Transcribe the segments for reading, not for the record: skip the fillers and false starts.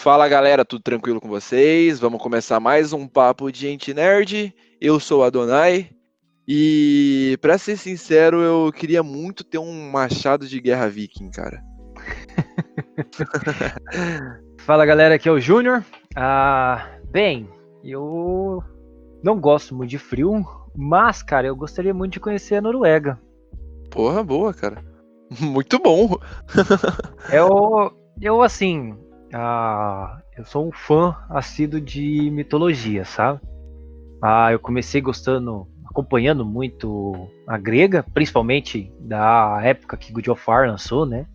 Fala galera, tudo tranquilo com vocês? Vamos começar mais um papo de Gente Nerd. Eu sou o Adonai e, pra ser sincero, eu queria muito ter um machado de guerra viking, cara. Fala galera, aqui é o Júnior. Bem, eu não gosto muito de frio, mas, cara, eu gostaria muito de conhecer a Noruega. Porra, boa, cara. Muito bom. Assim, eu sou um fã assíduo de mitologia, sabe? Eu comecei acompanhando muito a grega, principalmente da época que God of War lançou, né?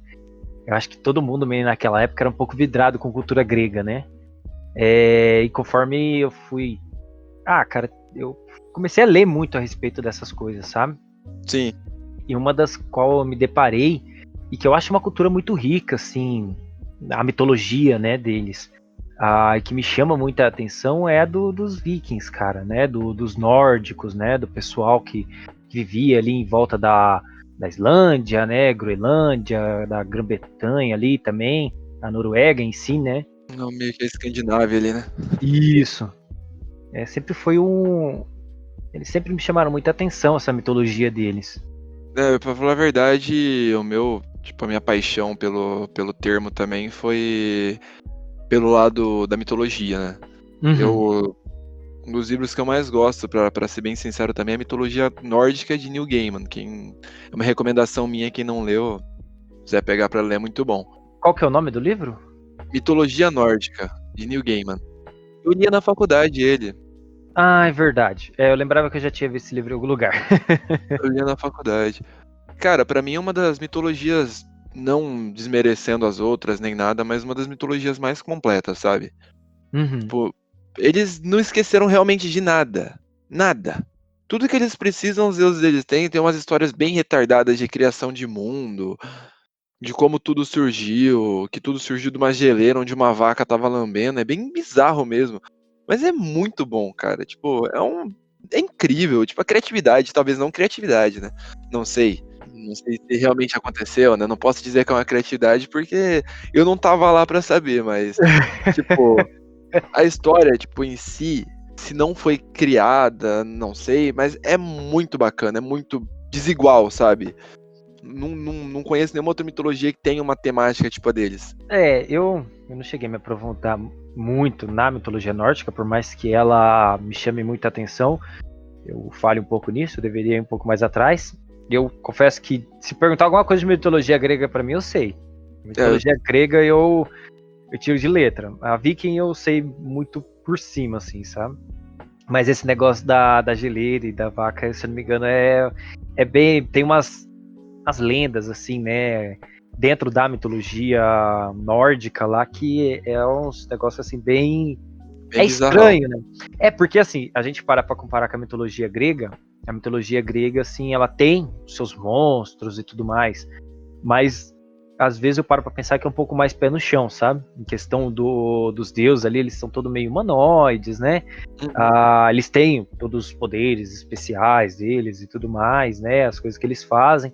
Eu acho que todo mundo meio naquela época era um pouco vidrado com cultura grega, né? E conforme eu fui. Cara, eu comecei a ler muito a respeito dessas coisas, sabe? Sim. E uma das qual eu me deparei, e que eu acho uma cultura muito rica, assim, a mitologia, né, deles. E que me chama muita atenção é a dos vikings, cara, né? Dos nórdicos, né? Do pessoal que vivia ali em volta da Islândia, né? Groenlândia, da Grã-Bretanha ali também, a Noruega em si, né? Não, meio que a Escandinávia ali, né? Isso. Sempre foi Eles sempre me chamaram muita atenção, essa mitologia deles. Pra falar a verdade, a minha paixão pelo termo também foi pelo lado da mitologia, né? Uhum. Um dos livros que eu mais gosto, pra ser bem sincero também, é a mitologia nórdica de Neil Gaiman. É uma recomendação minha, quem não leu, quiser pegar pra ler, é muito bom. Qual que é o nome do livro? Mitologia Nórdica, de Neil Gaiman. Eu lia na faculdade ele. É verdade. Eu lembrava que eu já tinha visto esse livro em algum lugar. Eu lia na faculdade. Cara, pra mim é uma das mitologias, não desmerecendo as outras nem nada, mas uma das mitologias mais completas, sabe? Uhum. Tipo, eles não esqueceram realmente de nada. Nada. Tudo que eles precisam, os deuses deles têm. Tem umas histórias bem retardadas de criação de mundo, de como tudo surgiu, que tudo surgiu de uma geleira onde uma vaca tava lambendo. É bem bizarro mesmo. Mas é muito bom, cara. Tipo, é incrível. Tipo, a criatividade, talvez não criatividade, né? Não sei. Não sei se realmente aconteceu, né? Não posso dizer que é uma criatividade porque eu não tava lá pra saber, mas, tipo, a história, tipo, em si, se não foi criada, não sei, mas é muito bacana, é muito desigual, sabe? Não conheço nenhuma outra mitologia que tenha uma temática tipo a deles. Eu não cheguei a me aprofundar muito na mitologia nórdica, por mais que ela me chame muita atenção. Eu fale um pouco nisso, eu deveria ir um pouco mais atrás. Eu confesso que se perguntar alguma coisa de mitologia grega pra mim, eu sei. Mitologia grega eu tiro de letra. A viking eu sei muito por cima, assim, sabe? Mas esse negócio da geleira e da vaca, se eu não me engano, é bem. Tem as lendas, assim, né? Dentro da mitologia nórdica lá, que é uns negócios assim bem. Bem É bizarrão. estranho, né? Porque assim, a gente para pra comparar com a mitologia grega. A mitologia grega, assim, ela tem seus monstros e tudo mais. Mas às vezes eu paro pra pensar que é um pouco mais pé no chão, sabe? Em questão dos deuses ali, eles são todos meio humanoides, né? Uhum. Eles têm todos os poderes especiais deles e tudo mais, né? As coisas que eles fazem.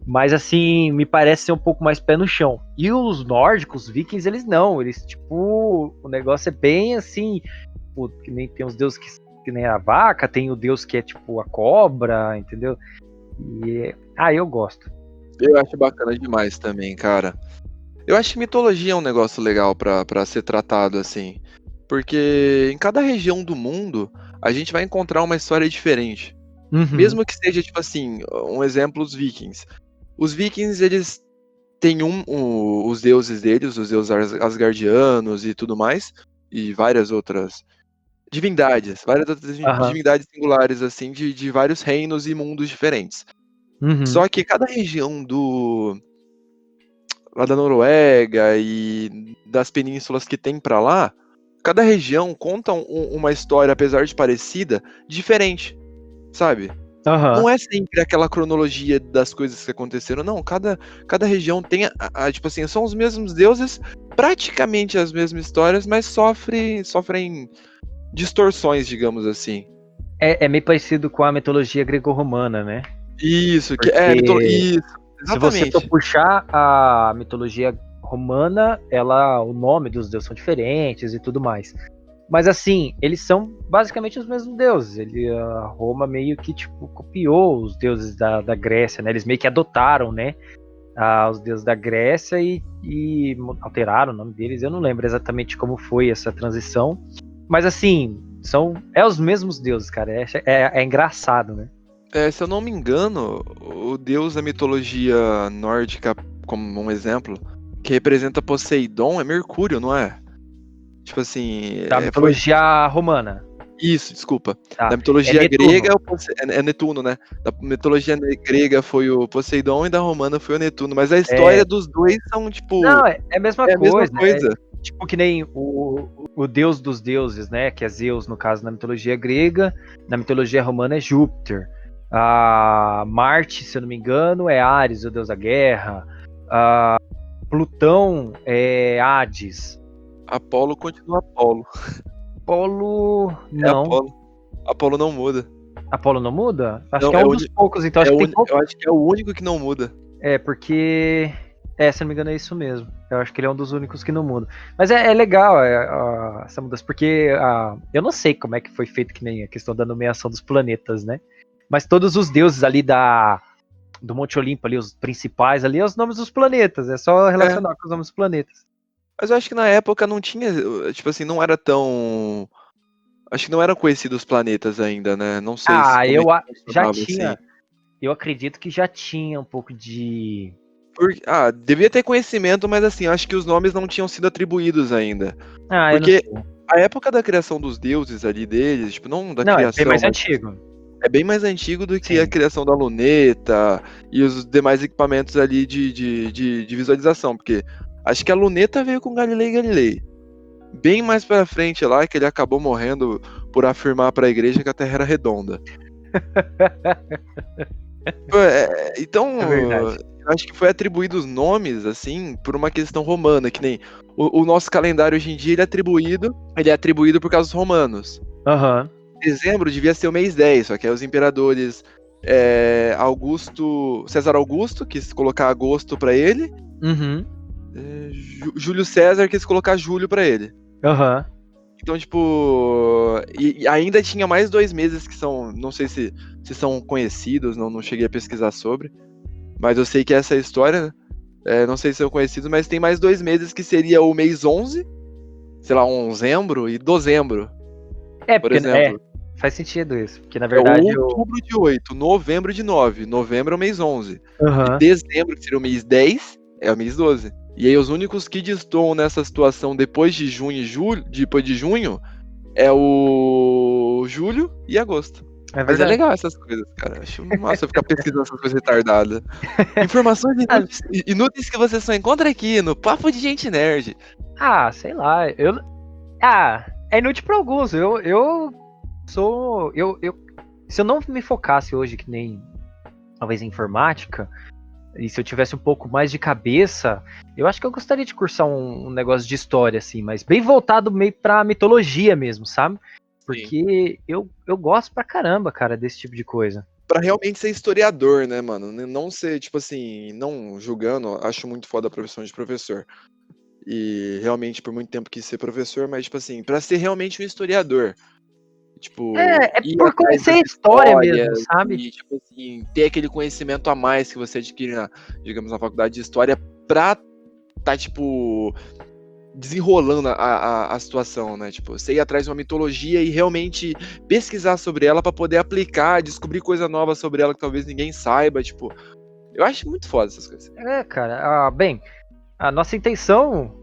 Mas assim, me parece ser um pouco mais pé no chão. E os nórdicos, os vikings, eles não. Eles, tipo, o negócio é bem assim. Tipo, que nem tem os deuses que nem a vaca, tem o deus que é tipo a cobra, entendeu? Eu gosto. Eu acho bacana demais também, cara. Eu acho que mitologia é um negócio legal pra ser tratado assim. Porque em cada região do mundo, a gente vai encontrar uma história diferente. Uhum. Mesmo que seja, tipo assim, um exemplo, os vikings. Os vikings, eles têm os deuses deles, os deuses asgardianos e tudo mais, e várias outras várias outras Aham. divindades singulares, assim, de vários reinos e mundos diferentes. Uhum. Só que cada região lá da Noruega e das penínsulas que tem pra lá, cada região conta uma história, apesar de parecida, diferente, sabe? Aham. Não é sempre aquela cronologia das coisas que aconteceram, não. Cada região tem, tipo assim, são os mesmos deuses, praticamente as mesmas histórias, mas sofrem distorções, digamos assim. É meio parecido com a mitologia grego-romana, né? Isso, Porque isso, se você for exatamente. puxar a mitologia romana, o nome dos deuses são diferentes e tudo mais. Mas assim, eles são basicamente os mesmos deuses. A Roma meio que tipo copiou os deuses da Grécia, né? Eles meio que adotaram, né, os deuses da Grécia e alteraram o nome deles. Eu não lembro exatamente como foi essa transição, mas assim, os mesmos deuses, cara. É engraçado, né? Se eu não me engano, o deus da mitologia nórdica, como um exemplo, que representa Poseidon é Mercúrio, não é? Tipo assim, Da mitologia romana. Isso, desculpa. Tá. Da mitologia grega é Netuno, né? Da mitologia grega foi o Poseidon e da romana foi o Netuno. Mas a história dos dois são, tipo. Não, é a mesma coisa. Coisa. Tipo que nem o deus dos deuses, né? Que é Zeus, no caso, na mitologia grega. Na mitologia romana é Júpiter. Marte, se eu não me engano, é Ares, o deus da guerra. Plutão é Hades. Apolo continua Apolo. Apolo, não. Apolo não muda. Apolo não muda? Acho que é um dos poucos, então. Eu acho que é o único que não muda. Porque... se não me engano é isso mesmo. Eu acho que ele é um dos únicos que não muda. Mas é legal essa mudança, porque eu não sei como é que foi feito, que nem a questão da nomeação dos planetas, né? Mas todos os deuses ali do Monte Olimpo, ali, os principais ali, é os nomes dos planetas. É só relacionar com os nomes dos planetas. Mas eu acho que na época não tinha, tipo assim, não era tão... Acho que não eram conhecidos os planetas ainda, né? Não sei se... eu já tinha. Assim. Eu acredito que já tinha um pouco de... devia ter conhecimento, mas assim, acho que os nomes não tinham sido atribuídos ainda. Porque a época da criação dos deuses ali deles, tipo, não da criação... É bem mais antigo. É bem mais antigo do que a criação da luneta e os demais equipamentos ali de visualização, porque acho que a luneta veio com Galilei. Bem mais pra frente lá, que ele acabou morrendo por afirmar pra igreja que a Terra era redonda. Então, eu acho que foi atribuído os nomes, assim, por uma questão romana, que nem o nosso calendário hoje em dia, ele é atribuído por causa dos romanos. Dezembro devia ser o mês 10, só que aí os imperadores César Augusto quis colocar agosto pra ele, Júlio César quis colocar julho pra ele. Então, tipo, e ainda tinha mais 2 meses que são, não sei se são conhecidos, não cheguei a pesquisar sobre, mas eu sei que essa é a história, né? Não sei se são conhecidos, mas tem mais 2 meses que seria o mês 11, sei lá, onzembro e dezembro. Por exemplo. Faz sentido isso, porque na verdade... Outubro de 8, novembro de 9, novembro é o mês 11, e dezembro, que seria o mês 10, é o mês 12. E aí os únicos que destoam nessa situação depois de junho e julho, depois de junho, é o julho e agosto. Mas é legal essas coisas, cara. Acho massa ficar pesquisando essas coisas retardadas. Informações inúteis que você só encontra aqui no Papo de Gente Nerd. Sei lá. É inútil pra alguns. Se eu não me focasse hoje, que nem talvez em informática, e se eu tivesse um pouco mais de cabeça, eu acho que eu gostaria de cursar um negócio de história, assim, mas bem voltado meio pra mitologia mesmo, sabe? Porque eu gosto pra caramba, cara, desse tipo de coisa. Pra realmente ser historiador, né, mano? Não ser, tipo assim, não julgando, acho muito foda a profissão de professor. E realmente por muito tempo quis ser professor, mas, tipo assim, pra ser realmente um historiador. Tipo, por conhecer a história mesmo, sabe? E, tipo assim, ter aquele conhecimento a mais que você adquire na faculdade de história pra tá, tipo, desenrolando a situação, né? Tipo, você ir atrás de uma mitologia e realmente pesquisar sobre ela pra poder aplicar, descobrir coisa nova sobre ela que talvez ninguém saiba, tipo... Eu acho muito foda essas coisas. Cara, bem, a nossa intenção,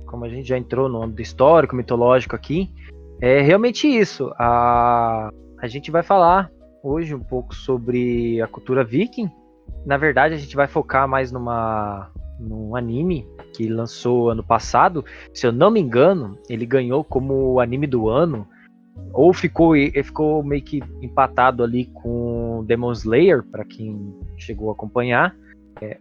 como a gente já entrou no âmbito histórico, mitológico aqui, é realmente isso. A gente vai falar hoje um pouco sobre a cultura viking. Na verdade, a gente vai focar mais num anime que lançou ano passado. Se eu não me engano, ele ganhou como anime do ano, ou ficou meio que empatado ali com Demon Slayer, para quem chegou a acompanhar.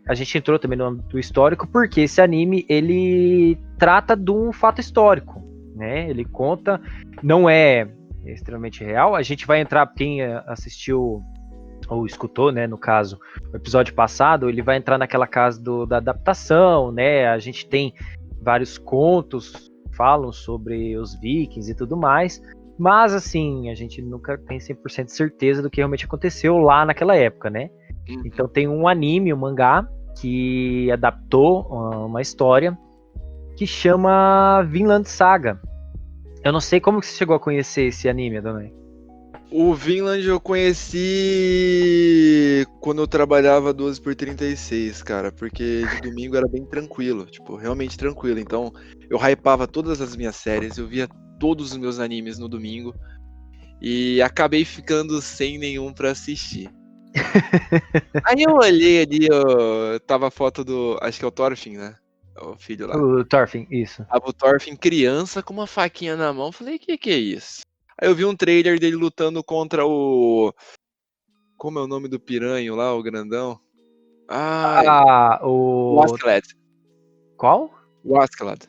A gente entrou também no âmbito histórico, porque esse anime ele trata de um fato histórico, né? Ele conta, não é extremamente real. A gente vai entrar, quem assistiu ou escutou, né, no caso, o episódio passado, ele vai entrar naquela casa da adaptação, né? A gente tem vários contos que falam sobre os vikings e tudo mais, mas assim, a gente nunca tem 100% de certeza do que realmente aconteceu lá naquela época, né? Então tem um anime, um mangá, que adaptou uma história que chama Vinland Saga. Eu não sei como que você chegou a conhecer esse anime, Adonai. O Vinland eu conheci quando eu trabalhava 12x36, cara, porque de domingo era bem tranquilo, tipo, realmente tranquilo. Então, eu hypava todas as minhas séries, eu via todos os meus animes no domingo e acabei ficando sem nenhum pra assistir. Aí eu olhei ali, tava a foto do, acho que é o Thorfinn, né? O filho lá. O Thorfinn, isso. Tava o Thorfinn criança com uma faquinha na mão, falei, que é isso? Aí eu vi um trailer dele lutando contra o... Como é o nome do piranho lá, o grandão? Ai, o O... Askeladd. Qual? O Askeladd.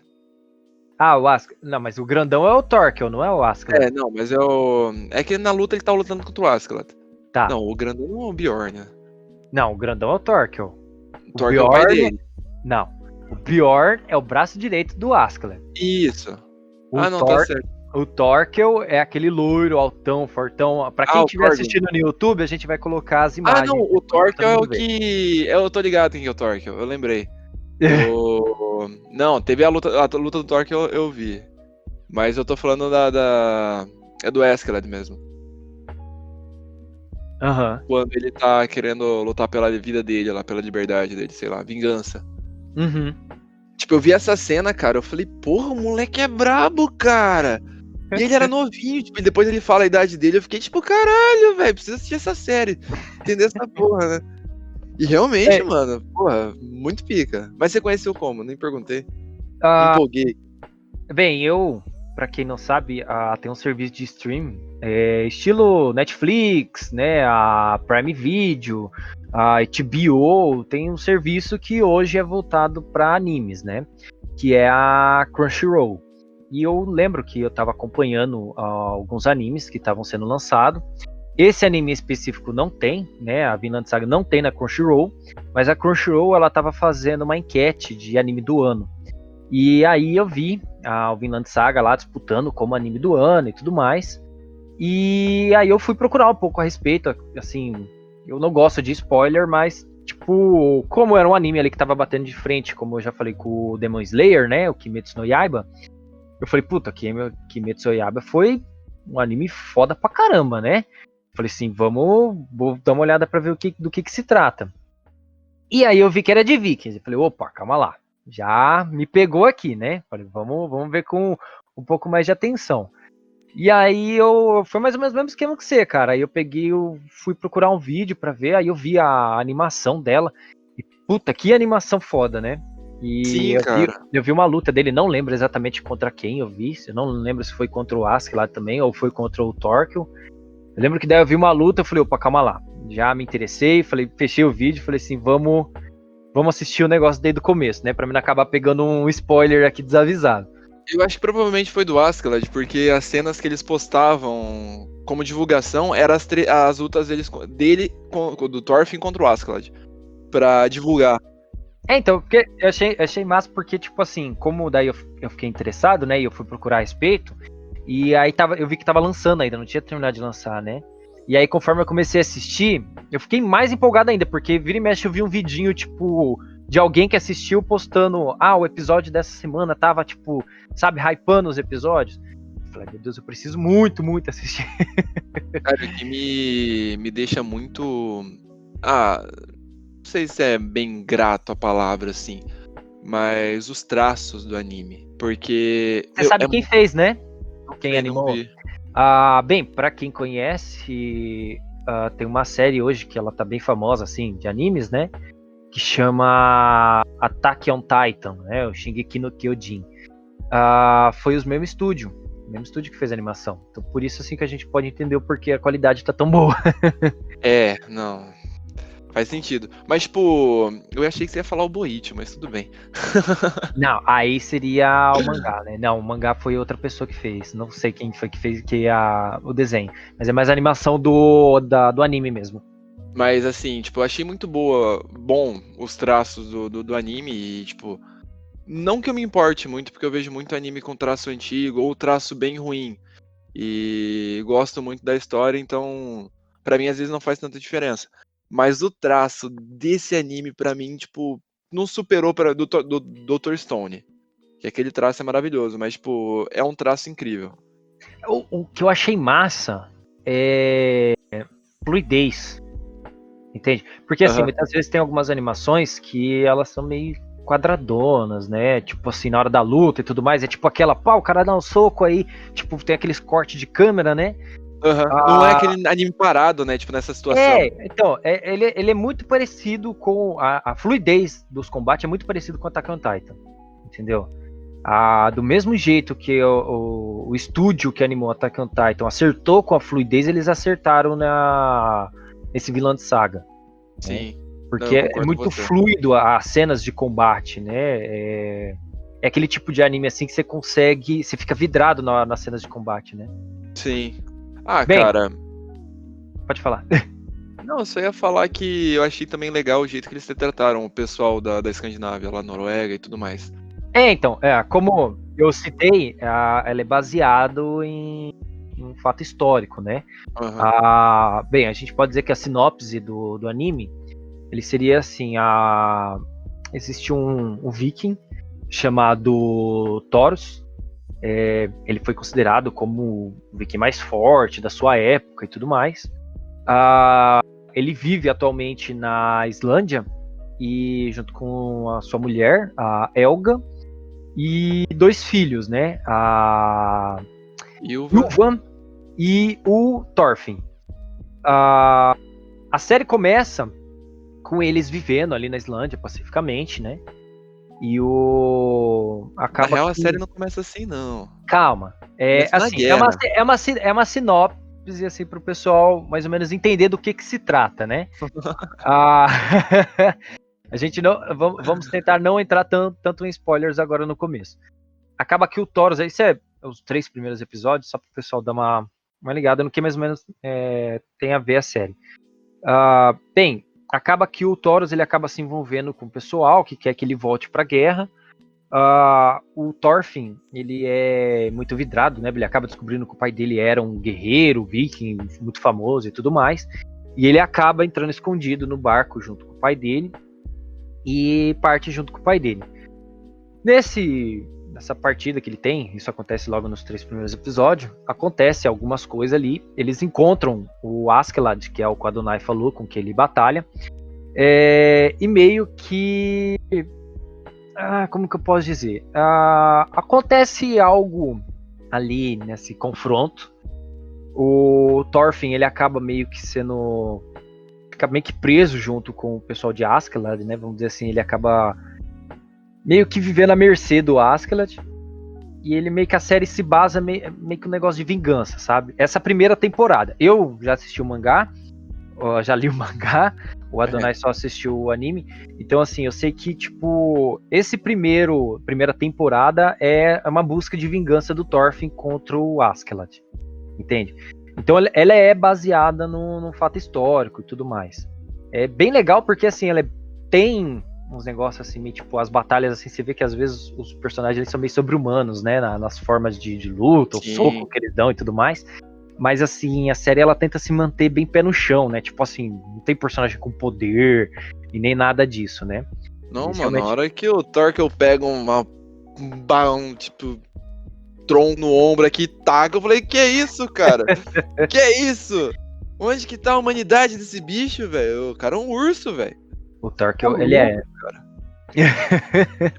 O Askeladd. Não, mas o grandão é o Torkel, não é o Askeladd. Não, mas é o... É que na luta ele tá lutando contra o Askeladd. Tá. Não, o grandão não é o Bjorn, né? Não, o grandão é o Torkel. O Torkel é o pai dele. Não. O Bjorn é o braço direito do Askeladd. Isso. Não, tá certo. O Torkel é aquele loiro, altão, fortão. Pra quem estiver assistindo no YouTube, a gente vai colocar as imagens. Não, o Torkel é o que... Eu tô ligado quem é o Torkel, eu lembrei. Não, teve a luta do Torkel eu vi. Mas eu tô falando é do Askeladd mesmo. Quando ele tá querendo lutar pela vida dele lá, pela liberdade dele, sei lá, vingança. Tipo, eu vi essa cena, cara, eu falei, porra, o moleque é brabo, cara. E ele era novinho, tipo, e depois ele fala a idade dele, eu fiquei tipo, caralho, velho, precisa assistir essa série, entender essa porra, né? E realmente, mano, porra, muito pica. Mas você conheceu como? Nem perguntei. Me empolguei. Bem, pra quem não sabe, tem um serviço de stream estilo Netflix, né, a Prime Video, a HBO, tem um serviço que hoje é voltado para animes, né, que é a Crunchyroll. E eu lembro que eu estava acompanhando alguns animes que estavam sendo lançados. Esse anime específico não tem, né, a Vinland Saga não tem na Crunchyroll, mas a Crunchyroll ela estava fazendo uma enquete de anime do ano. E aí eu vi o Vinland Saga lá disputando como anime do ano e tudo mais. E aí eu fui procurar um pouco a respeito, assim, eu não gosto de spoiler, mas, tipo, como era um anime ali que tava batendo de frente, como eu já falei com o Demon Slayer, né, o Kimetsu no Yaiba, eu falei, puta, Kimetsu no Yaiba foi um anime foda pra caramba, né? Falei assim, vou dar uma olhada pra ver do que se trata. E aí eu vi que era de Vikings, eu falei, opa, calma lá. Já me pegou aqui, né? Falei, vamos ver com um pouco mais de atenção. E aí foi mais ou menos o mesmo esquema que você, cara. Aí eu fui procurar um vídeo pra ver, aí eu vi a animação dela. E puta, que animação foda, né? E sim, eu vi uma luta dele, não lembro exatamente contra quem eu vi. Eu não lembro se foi contra o Askeladd também, ou foi contra o Torkel. Eu lembro que daí eu vi uma luta, eu falei, opa, calma lá. Já me interessei, falei, fechei o vídeo, falei assim, vamos assistir o negócio desde o começo, né? Pra mim não acabar pegando um spoiler aqui desavisado. Eu acho que provavelmente foi do Askeladd, porque as cenas que eles postavam como divulgação eram as lutas do Thorfinn contra o Askeladd, pra divulgar. Então, porque eu achei massa porque, tipo assim, como daí eu fiquei interessado, né? E eu fui procurar a respeito, e aí eu vi que tava lançando ainda, não tinha terminado de lançar, né? E aí, conforme eu comecei a assistir, eu fiquei mais empolgado ainda, porque vira e mexe eu vi um vidinho, tipo, de alguém que assistiu postando, o episódio dessa semana tava, tipo, sabe, hypando os episódios. Eu falei, meu Deus, eu preciso muito, muito assistir. Cara, o que me deixa muito... não sei se é bem grato a palavra, assim, mas os traços do anime, porque... Você sabe quem fez, né? Quem animou? Não vi. Bem, pra quem conhece, tem uma série hoje que ela tá bem famosa, assim, de animes, né? Que chama Attack on Titan, né? O Shingeki no Kyojin. Foi o mesmo estúdio que fez a animação. Então por isso, assim, que a gente pode entender o porquê a qualidade tá tão boa. Não... Faz sentido. Mas, tipo, eu achei que você ia falar o Boichi, mas tudo bem. Não, aí seria o mangá, né? Não, o mangá foi outra pessoa que fez. Não sei quem foi que fez o desenho. Mas é mais a animação do anime mesmo. Mas assim, tipo, eu achei muito bom os traços do anime e, tipo, não que eu me importe muito, porque eu vejo muito anime com traço antigo ou traço bem ruim. E gosto muito da história, então pra mim às vezes não faz tanta diferença. Mas o traço desse anime pra mim, tipo, não superou para do Dr. Stone. Que aquele traço é maravilhoso, mas tipo, é um traço incrível. O que eu achei massa é fluidez, entende? Porque assim, Aham. muitas vezes tem algumas animações que elas são meio quadradonas, né? Tipo assim, na hora da luta e tudo mais, é tipo aquela, pá, o cara dá um soco aí, tipo, tem aqueles cortes de câmera, né? Aham. Não é Ah, aquele anime parado, né? Tipo, nessa situação. então, ele é muito parecido com a fluidez dos combates, é muito parecido com Attack on Titan, entendeu? Do mesmo jeito que o estúdio que animou Attack on Titan acertou com a fluidez, eles acertaram nesse vilão de saga, né? Sim. Não, Porque eu é concordo com muito você. fluido as cenas de combate, né? É aquele tipo de anime assim que você fica vidrado nas cenas de combate, né? Sim. Ah, Bem, cara. pode falar. Não, eu só ia falar que eu achei também legal o jeito que eles trataram o pessoal da Escandinávia, lá Noruega e tudo mais. Então, como eu citei, ela é baseado em um fato histórico, né? Aham. Bem, a gente pode dizer que a sinopse do anime, ele seria assim, existe um viking chamado Thoros, ele foi considerado como o viking mais forte da sua época e tudo mais. Ele vive atualmente na Islândia e junto com a sua mulher, a Helga, e dois filhos, né? A Ilva. Ilvan e o Thorfinn. A, a série começa com eles vivendo ali na Islândia pacificamente, né? E o Na acaba real, a série que não começa assim, não. calma, Começa na assim, guerra. é uma sinopse assim para o pessoal mais ou menos entender do que se trata, né? Ah, a gente não vamos tentar não entrar tanto em spoilers agora no começo. Acaba que o Thoros, isso é os 3 primeiros episódios, só para o pessoal dar uma ligada no que mais ou menos tem a ver a série. Bem, acaba que o Thoros ele acaba se envolvendo com o pessoal que quer que ele volte para a guerra. O Thorfinn, ele é muito vidrado, né? Ele acaba descobrindo que o pai dele era um guerreiro, viking, muito famoso e tudo mais. E ele acaba entrando escondido no barco junto com o pai dele e parte junto com o pai dele. Nessa partida que ele tem, isso acontece logo nos 3 primeiros episódios, acontece algumas coisas ali, eles encontram o Askeladd, que é o que o Adonai falou, com que ele batalha, e meio que... como que eu posso dizer? Acontece algo ali nesse confronto, o Thorfinn, ele acaba meio que fica meio que preso junto com o pessoal de Askeladd, né, vamos dizer assim, ele acaba meio que vivendo à mercê do Askeladd. E ele meio que a série se basa meio que um negócio de vingança, sabe? Essa primeira temporada. Eu já assisti o mangá, já li o mangá, o Adonai só assistiu o anime. Então, assim, eu sei que, tipo, primeira temporada é uma busca de vingança do Thorfinn contra o Askeladd. Entende? Então, ela é baseada num fato histórico e tudo mais. É bem legal porque, assim, ela tem uns negócios assim, meio, tipo, as batalhas, assim, você vê que às vezes os personagens eles são meio sobre-humanos, né, nas formas de luta, o soco Sim. que eles dão e tudo mais, mas, assim, a série, ela tenta se manter bem pé no chão, né, tipo assim, não tem personagem com poder e nem nada disso, né. Não, Eles mano, na realmente... hora que o Torkel pega tipo, tronco no ombro aqui e taca, eu falei, que é isso, cara? Que é isso? Onde que tá a humanidade desse bicho, velho? O cara é um urso, velho. O Tá Thorkel, ele louco, cara.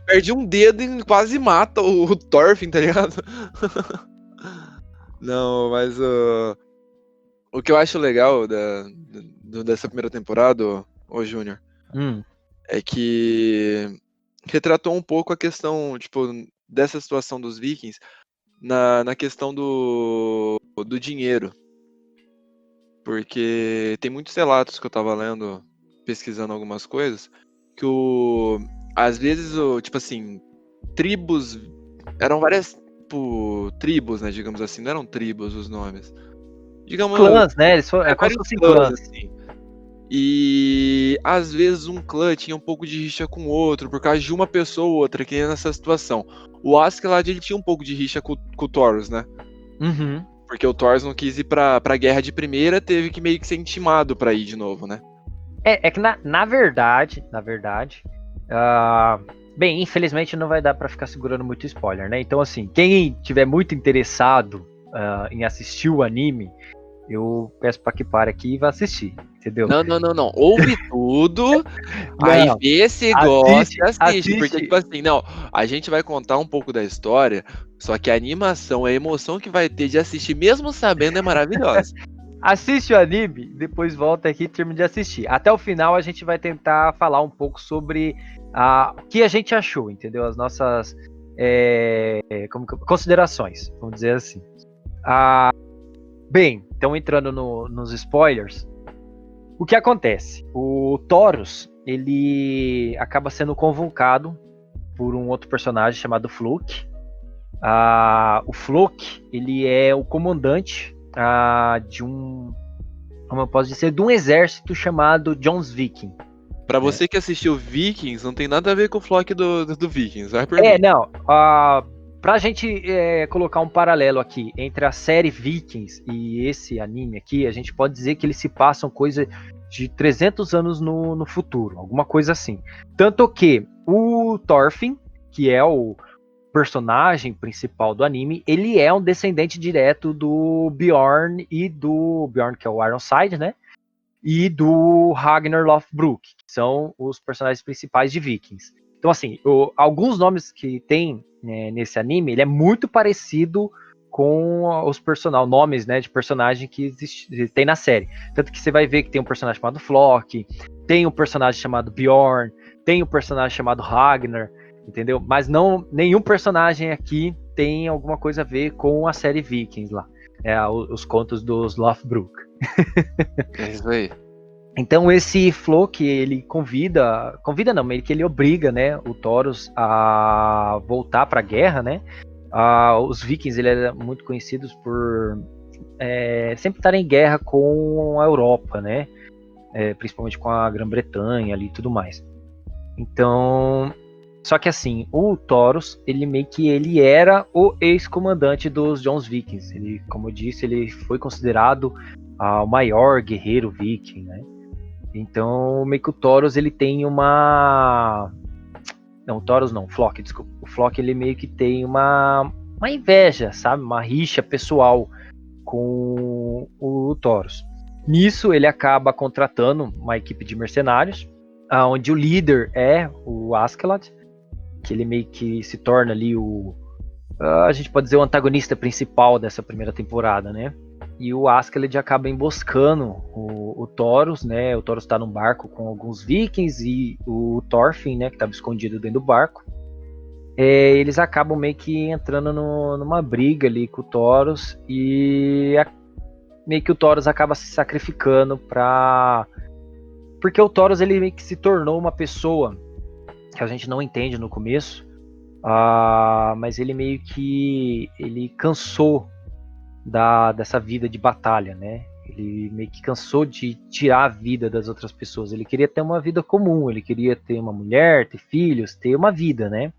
Perde um dedo e quase mata o Thorfinn, tá ligado? Não, mas o que eu acho legal dessa primeira temporada, ô Júnior, Hum, é que retratou um pouco a questão, tipo, dessa situação dos vikings na questão do dinheiro. Porque tem muitos relatos que eu tava lendo, pesquisando algumas coisas, que às vezes, tipo assim, tribos, eram várias, tipo, tribos, né, digamos assim, não eram tribos os nomes. Digamos, clãs, né, é como se vários fossem clãs, clãs. assim. E às vezes um clã tinha um pouco de rixa com o outro, por causa de uma pessoa ou outra, que nem nessa situação. O Askeladd, ele tinha um pouco de rixa com o Taurus, né? Uhum. Porque o Taurus não quis ir pra guerra de primeira, teve que meio que ser intimado pra ir de novo, né? É que na verdade, ah, bem, infelizmente não vai dar pra ficar segurando muito spoiler, né? Então, assim, quem tiver muito interessado em assistir o anime, eu peço pra que pare aqui e vá assistir, entendeu? Não. Ouve tudo, aí Não, vê se gosta e assiste. Porque, tipo assiste. assim, não, a gente vai contar um pouco da história, só que a animação, a emoção que vai ter de assistir, mesmo sabendo, é maravilhosa. Assiste o anime, depois volta aqui e termina de assistir. Até o final a gente vai tentar falar um pouco sobre o que a gente achou, entendeu? As nossas considerações, vamos dizer assim. Bem, então entrando nos spoilers, o que acontece? O Taurus, ele acaba sendo convocado por um outro personagem chamado Fluke. O Fluke, ele é o comandante de como eu posso dizer, de um exército chamado Jones Viking. Pra você que assistiu Vikings, não tem nada a ver com o Flock do Vikings, vai por mim. Não, pra gente colocar um paralelo aqui entre a série Vikings e esse anime aqui, a gente pode dizer que eles se passam coisa de 300 anos no futuro, alguma coisa assim. Tanto que o Thorfinn, que é o personagem principal do anime, ele é um descendente direto do Bjorn e do Bjorn, que é o Ironside, né? E do Ragnar Lothbrok, que são os personagens principais de Vikings. Então, assim, alguns nomes que tem nesse anime, ele é muito parecido com os nomes, né, de personagem que tem na série. Tanto que você vai ver que tem um personagem chamado Flock, tem um personagem chamado Bjorn, tem um personagem chamado Ragnar, entendeu? Mas nenhum personagem aqui tem alguma coisa a ver com a série Vikings lá. Os contos dos Lothbrok. É isso aí. Então esse Floki, ele convida não, que ele obriga, né, o Taurus a voltar para a guerra, né? Os Vikings, ele eram muito conhecidos por sempre estar em guerra com a Europa, né? Principalmente com a Grã-Bretanha ali e tudo mais. Então, só que assim, o Taurus, ele meio que ele era o ex-comandante dos Jones Vikings. Ele, como eu disse, ele foi considerado o maior guerreiro viking, né? Então, meio que o Taurus, ele tem uma... Não, o Taurus não, o Flock, desculpa. O Flock, ele meio que tem uma inveja, sabe? Uma rixa pessoal com o Taurus. Nisso, ele acaba contratando uma equipe de mercenários, onde o líder é o Askeladd, que ele meio que se torna ali a gente pode dizer o antagonista principal dessa primeira temporada, né? E o Askeladd acaba emboscando o Taurus, né? O Taurus está num barco com alguns vikings e o Thorfinn, né, que estava escondido dentro do barco. Eles acabam meio que entrando numa briga ali com o Taurus e meio que o Taurus acaba se sacrificando porque o Taurus, ele meio que se tornou uma pessoa que a gente não entende no começo, mas ele meio que ele cansou dessa vida de batalha, né? Ele meio que cansou de tirar a vida das outras pessoas. Ele queria ter uma vida comum, ele queria ter uma mulher, ter filhos, ter uma vida, né?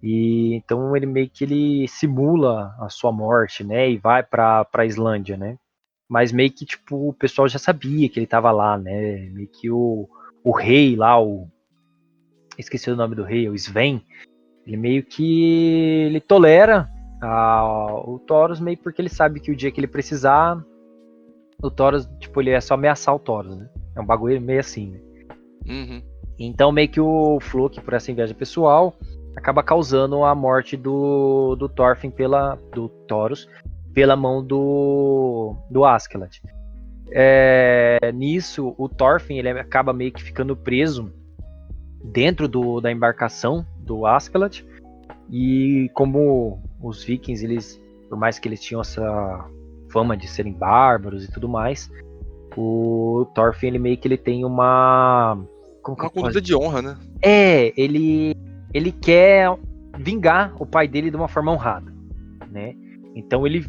E então ele meio que ele simula a sua morte, né? E vai para Islândia, né? Mas meio que tipo o pessoal já sabia que ele tava lá, né? Meio que o rei lá, esqueci o nome do rei, o Sven, ele meio que ele tolera o Taurus meio porque ele sabe que o dia que ele precisar, o Taurus, tipo, ele é só ameaçar o Taurus, né? É um bagulho meio assim, né? Uhum. Então meio que o Floki, por essa inveja pessoal, acaba causando a morte do Thorfinn do Taurus pela mão do Askeladd. Nisso, o Thorfinn, ele acaba meio que ficando preso dentro da embarcação do Askeladd. E como os vikings, eles, por mais que eles tinham essa fama de serem bárbaros e tudo mais, o Thorfinn, ele meio que ele tem uma conduta de honra, né? Ele quer vingar o pai dele de uma forma honrada, né? Então ele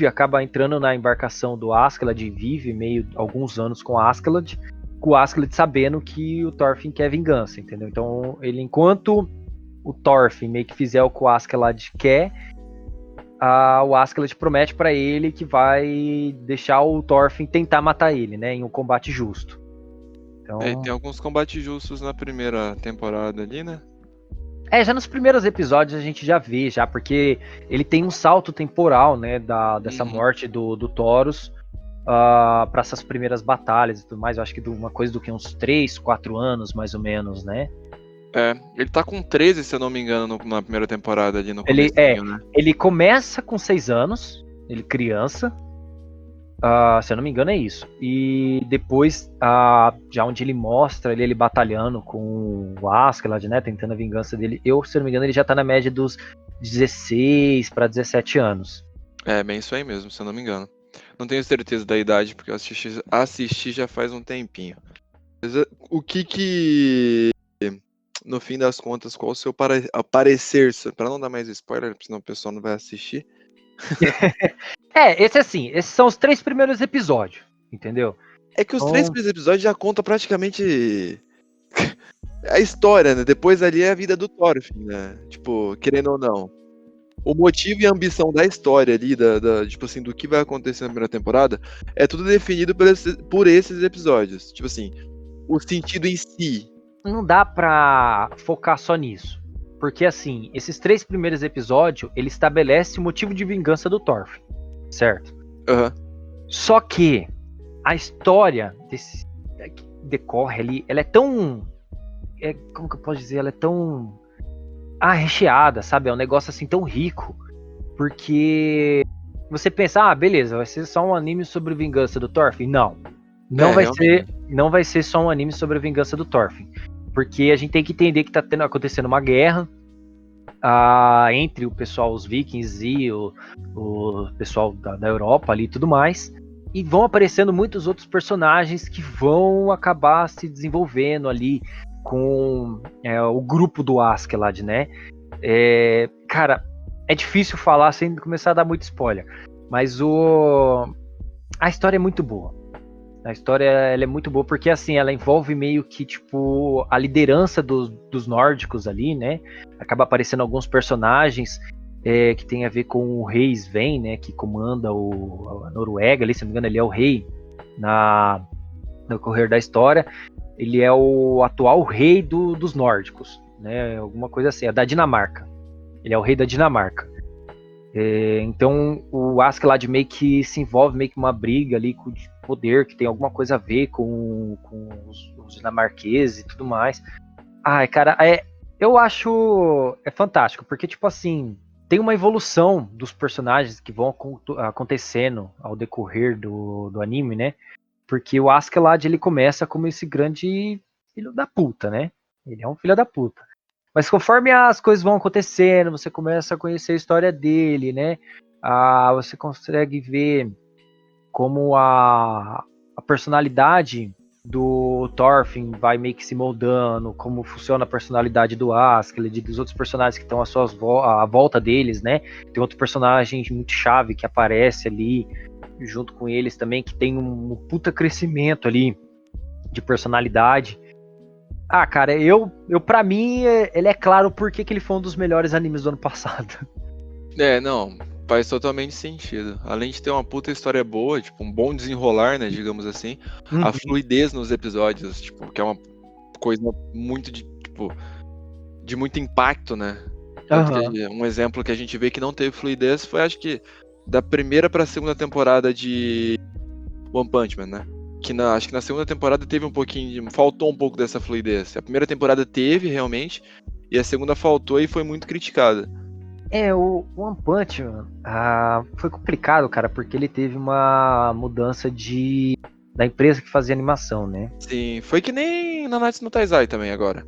acaba entrando na embarcação do Askeladd, vive meio alguns anos com Askeladd, com o Askeladd sabendo que o Thorfinn quer vingança, entendeu? Então, ele, enquanto o Thorfinn meio que fizer o que o Askeladd quer, o Askeladd promete pra ele que vai deixar o Thorfinn tentar matar ele, né? Em um combate justo. Então, Tem alguns combates justos na primeira temporada ali, né? já nos primeiros episódios a gente já vê, porque ele tem um salto temporal, né? Dessa morte do Thoros para essas primeiras batalhas e tudo mais. Eu acho que uma coisa do que uns 3, 4 anos, mais ou menos, né? Ele tá com 13, se eu não me engano, na primeira temporada ali no Ele, comecinho, né? ele começa com 6 anos, ele criança, se eu não me engano é isso. E depois, já onde ele mostra ele batalhando com o Askeladd, né, tentando a vingança dele, se eu não me engano ele já tá na média dos 16 para 17 anos. Bem isso aí mesmo, se eu não me engano. Não tenho certeza da idade, porque eu assisti já faz um tempinho. Mas, o que no fim das contas, qual o seu parecer, para não dar mais spoiler, senão o pessoal não vai assistir. Esses são os 3 primeiros episódios, entendeu? É que os 3 primeiros episódios já contam praticamente a história, né? Depois ali é a vida do Thorfinn, né? Tipo, querendo ou não. O motivo e a ambição da história ali, tipo assim, do que vai acontecer na primeira temporada, é tudo definido por esses episódios. Tipo assim, o sentido em si. Não dá pra focar só nisso. Porque, assim, esses 3 primeiros episódios, ele estabelece o motivo de vingança do Thorfinn, certo? Só que a história desse que decorre ali, ela é tão... como que eu posso dizer? Ela é tão... recheada, sabe? É um negócio, assim, tão rico. Porque você pensa, beleza, vai ser só um anime sobre vingança do Thorfinn? Não. Não vai ser só um anime sobre a vingança do Thorfinn. Porque a gente tem que entender que tá acontecendo uma guerra entre o pessoal, os vikings e o pessoal da Europa ali e tudo mais. E vão aparecendo muitos outros personagens que vão acabar se desenvolvendo ali com o grupo do Askeladd, né? Cara, é difícil falar sem começar a dar muito spoiler. Mas a história é muito boa. A história ela é muito boa porque assim, ela envolve meio que tipo a liderança dos nórdicos ali, né? Acaba aparecendo alguns personagens que tem a ver com o rei Sven, né? Que comanda a Noruega ali, se não me engano, ele é o rei no correr da história. Ele é o atual rei dos nórdicos, né? Alguma coisa assim, é da Dinamarca. Ele é o rei da Dinamarca. Então o Askeladd meio que se envolve meio que uma briga ali com o poder que tem alguma coisa a ver com os dinamarqueses e tudo mais. Cara, eu acho fantástico, porque tipo assim, tem uma evolução dos personagens que vão acontecendo ao decorrer do anime, né? Porque o Askeladd ele começa como esse grande filho da puta, né? Ele é um filho da puta. Mas conforme as coisas vão acontecendo, você começa a conhecer a história dele, né? Você consegue ver como a personalidade do Thorfinn vai meio que se moldando, como funciona a personalidade do Askeladd, dos outros personagens que estão à volta deles, né? Tem outro personagem muito chave que aparece ali junto com eles também, que tem um puta crescimento ali de personalidade. Cara, pra mim, ele é claro porque que ele foi um dos melhores animes do ano passado. Não, faz totalmente sentido. Além de ter uma puta história boa, tipo, um bom desenrolar, né, digamos assim, a fluidez nos episódios, tipo, que é uma coisa muito de muito impacto, né? Um exemplo que a gente vê que não teve fluidez foi, acho que, da primeira pra segunda temporada de One Punch Man, né? Acho que na segunda temporada teve faltou um pouco dessa fluidez. A primeira temporada teve, realmente, e a segunda faltou e foi muito criticada. O One Punch Man foi complicado, cara, porque ele teve uma mudança da empresa que fazia animação, né? Sim, foi que nem Nanatsu no Taizai também agora.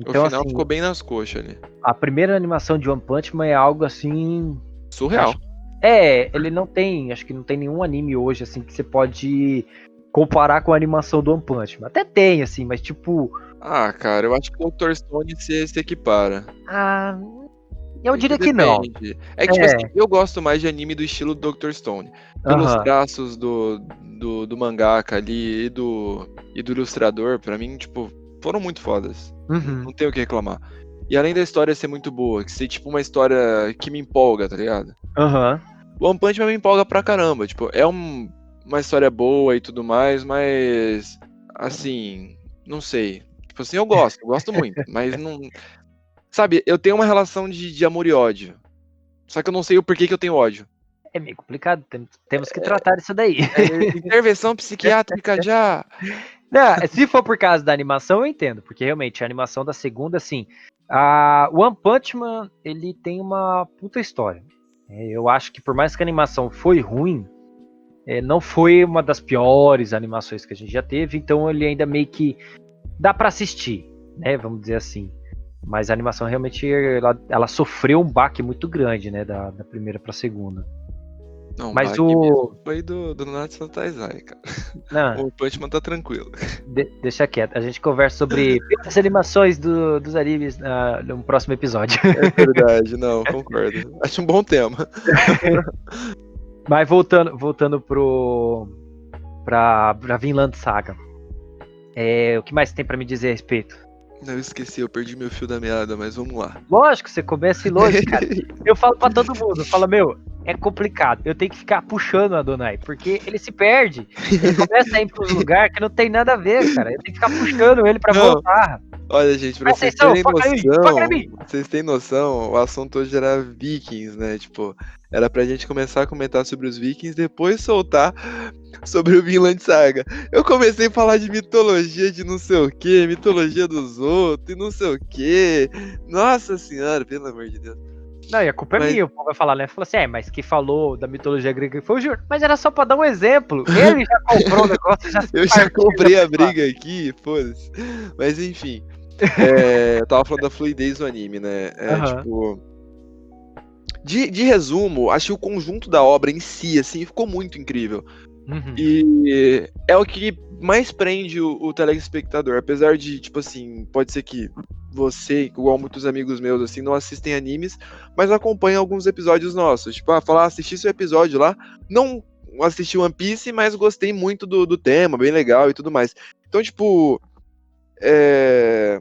Então, o final assim, ficou bem nas coxas ali. A primeira animação de One Punch Man é algo assim... surreal. Ele não tem, acho que não tem nenhum anime hoje, assim, que você pode comparar com a animação do One Punch Man. Até tem, assim, mas tipo... Cara, eu acho que o Dr. Stone se equipara. Eu É que diria que não. depende. É que, tipo assim, É, eu gosto mais de anime do estilo Dr. Stone. Pelos aham. traços do mangaka ali e do ilustrador, pra mim, tipo, foram muito fodas. Não Uhum. tenho o que reclamar. E além da história ser muito boa, que ser tipo uma história que me empolga, tá ligado? Aham. One Punch Man me empolga pra caramba. Tipo, é uma história boa e tudo mais, mas assim, não sei. Tipo assim, eu gosto muito, mas não. Sabe, eu tenho uma relação de amor e ódio. Só que eu não sei o porquê que eu tenho ódio. É meio complicado, temos que tratar disso daí. Intervenção psiquiátrica já. Não, se for por causa da animação, eu entendo, porque realmente a animação da segunda, assim, a One Punch Man, ele tem uma puta história. Eu acho que por mais que a animação foi ruim, não foi uma das piores animações que a gente já teve, então ele ainda meio que dá pra assistir, né, vamos dizer assim. Mas a animação realmente, ela sofreu um baque muito grande, né, da primeira pra segunda. Não, o Mas baque o... mesmo foi do Nanatsu no Taizai, cara. Não, O Punchman tá tranquilo. deixa quieto. A gente conversa sobre as animações dos animes no próximo episódio. É verdade, não, concordo. Acho um bom tema. Mas voltando pra Vinland Saga. O que mais tem pra me dizer a respeito? Não, eu esqueci, eu perdi meu fio da meada, mas vamos lá. Lógico, você começa longe, cara. Eu falo pra todo mundo, fala, meu, é complicado. Eu tenho que ficar puxando a Adonai, porque ele se perde. Ele começa a ir pros lugares que não tem nada a ver, cara. Eu tenho que ficar puxando ele pra Não, voltar. olha, gente, pra Presta vocês atenção, terem foca em noção, mim. o assunto hoje era Vikings, né? Tipo, era pra gente começar a comentar sobre os Vikings, depois soltar sobre o Vinland Saga. Eu comecei a falar de mitologia de não sei o que, mitologia dos outros e não sei o que. Nossa senhora, pelo amor de Deus. Não, e a culpa é Mas minha, o povo vai falar, né? Falou assim, mas que falou da mitologia grega foi o Júnior. Mas era só pra dar um exemplo. Ele já comprou o negócio, já eu já partiu comprei a pra esse lado. briga aqui, foda-se. Mas enfim, eu tava falando da fluidez do anime, né? Aham. Tipo, de resumo, achei o conjunto da obra em si, assim, ficou muito incrível. Uhum. E é o que mais prende o telespectador. Apesar de, tipo assim, pode ser que você, igual muitos amigos meus, assim, não assistem animes, mas acompanham alguns episódios nossos. Tipo, falar, assisti seu episódio lá, não assisti One Piece, mas gostei muito do tema, bem legal e tudo mais. Então, tipo, é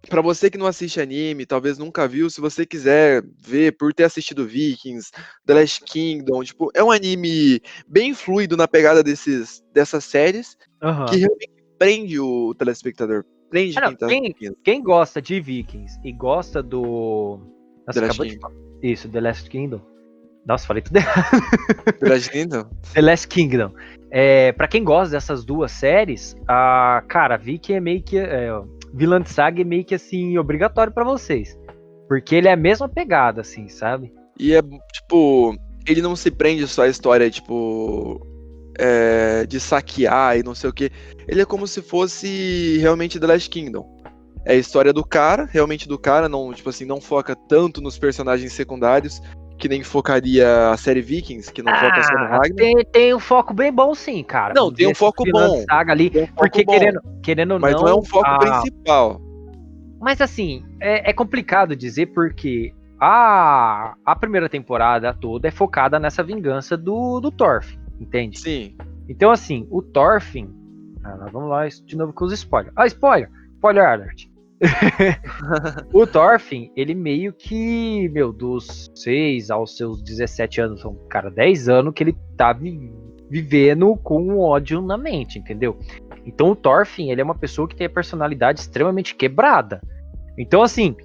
pra você que não assiste anime, talvez nunca viu, se você quiser ver por ter assistido Vikings, The Last Kingdom, tipo, é um anime bem fluido na pegada dessas séries, que Aham. realmente prende o telespectador, prende Ah, não, quem tá assistindo. quem gosta de Vikings e gosta do... The Nossa, Last acabou de Kingdom. falar. Isso, The Last Kingdom. Nossa, falei tudo errado. The Last Kingdom? The Last Kingdom. Pra quem gosta dessas duas séries, cara, Viking é meio que... Vinland Saga é meio que, assim, obrigatório pra vocês. Porque ele é a mesma pegada, assim, sabe? E é, tipo, ele não se prende só à história, tipo, de saquear e não sei o que. Ele é como se fosse realmente The Last Kingdom. É a história do cara, realmente do cara, não, tipo assim, não foca tanto nos personagens secundários, que nem focaria a série Vikings, que não foca só no Ah, Ragnar. tem um foco bem bom, sim, cara. Não, Vamos tem dizer um assim, foco Vinland bom, Saga ali, tem um foco porque bom, querendo ou mas não é um não, foco principal. mas assim, é complicado dizer porque a primeira temporada toda é focada nessa vingança do Thorfinn, entende? Sim. Então, assim, o Thorfinn. Vamos lá de novo com os spoilers. Spoiler! Spoiler alert. O Thorfinn, ele meio que, dos 6 aos seus 17 anos, são, cara, 10 anos que ele tá vivendo com um ódio na mente, entendeu? Então o Thorfinn, ele é uma pessoa que tem a personalidade extremamente quebrada. Então, assim,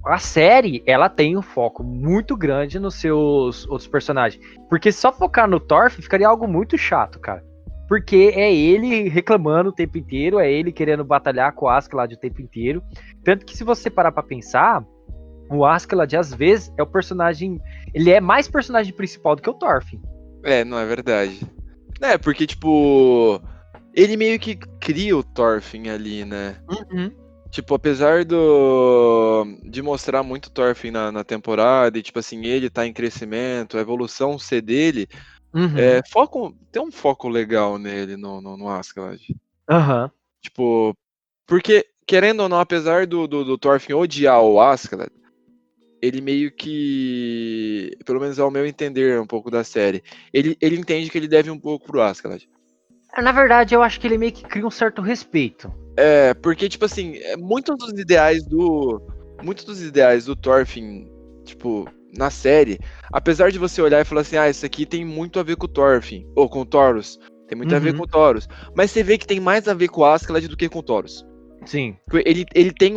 a série, ela tem um foco muito grande nos seus outros personagens. Porque só focar no Thorfinn ficaria algo muito chato, cara. Porque é ele reclamando o tempo inteiro, é ele querendo batalhar com o Askeladd o tempo inteiro. Tanto que se você parar pra pensar, o Askeladd às vezes é o personagem... Ele é mais personagem principal do que o Thorfinn. Não é verdade. Porque, tipo, ele meio que cria o Thorfinn ali, né? Uhum. Tipo, apesar de mostrar muito Thorfinn na temporada, e tipo assim, ele tá em crescimento, a evolução ser dele, Uhum. tem um foco legal nele no Askeladd. Aham. Tipo, porque, querendo ou não, apesar do Thorfinn odiar o Askeladd, ele meio que, pelo menos ao meu entender um pouco da série, ele entende que ele deve um pouco pro Askeladd. Na verdade, eu acho que ele meio que cria um certo respeito. Porque, tipo assim, muitos dos ideais do Thorfinn, tipo, na série, apesar de você olhar e falar assim, isso aqui tem muito a ver com o Thorfinn, ou com o Thoros, tem muito a ver com o Thoros, mas você vê que tem mais a ver com o Askeladd do que com o Thoros. Sim. Ele tem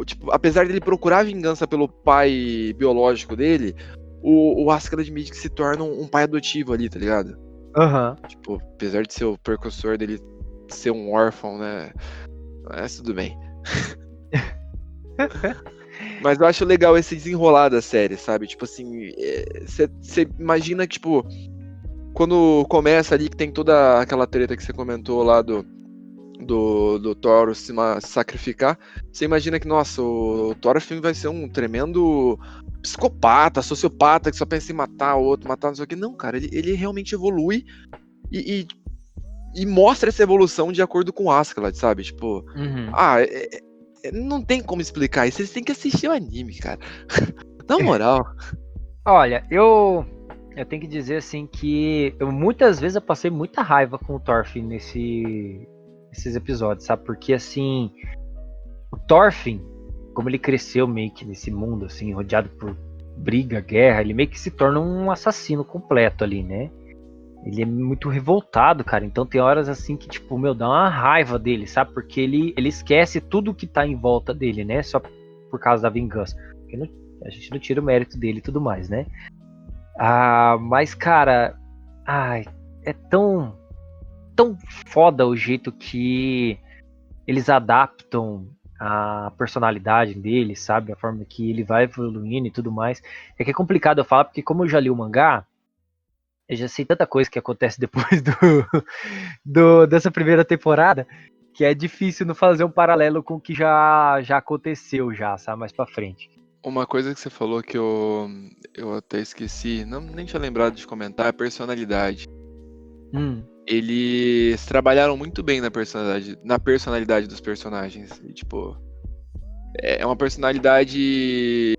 tipo, apesar dele procurar vingança pelo pai biológico dele, o Askeladd meio que se torna um pai adotivo ali, tá ligado? Aham. Tipo, apesar de ser o precursor dele ser um órfão, né? Mas tudo bem. Mas eu acho legal esse desenrolar da série, sabe? Tipo assim, você imagina que, tipo, quando começa ali que tem toda aquela treta que você comentou lá do Thor se sacrificar, você imagina que, nossa, o Thorfinn vai ser um tremendo psicopata, sociopata, que só pensa em matar o outro, matar não sei o que. Não, cara, ele realmente evolui e mostra essa evolução de acordo com o Askeladd, sabe? Tipo, não tem como explicar isso, vocês têm que assistir o anime, cara. Na moral. Olha, eu tenho que dizer assim que muitas vezes eu passei muita raiva com o Thorfinn nesses episódios, sabe? Porque assim, o Thorfinn, como ele cresceu meio que nesse mundo, assim, rodeado por briga, guerra, ele meio que se torna um assassino completo ali, né? Ele é muito revoltado, cara. Então tem horas assim que, tipo, dá uma raiva dele, sabe? Porque ele esquece tudo que tá em volta dele, né? Só por causa da vingança. Porque a gente não tira o mérito dele e tudo mais, né? Mas, cara, é tão foda o jeito que eles adaptam a personalidade dele, sabe? A forma que ele vai evoluindo e tudo mais. É que é complicado eu falar, porque como eu já li o mangá, eu já sei tanta coisa que acontece depois dessa primeira temporada, que é difícil não fazer um paralelo com o que já aconteceu, sabe? Mais pra frente. Uma coisa que você falou que eu até esqueci, nem tinha lembrado de comentar, é a personalidade. Eles trabalharam muito bem na personalidade dos personagens. E, tipo, é uma personalidade.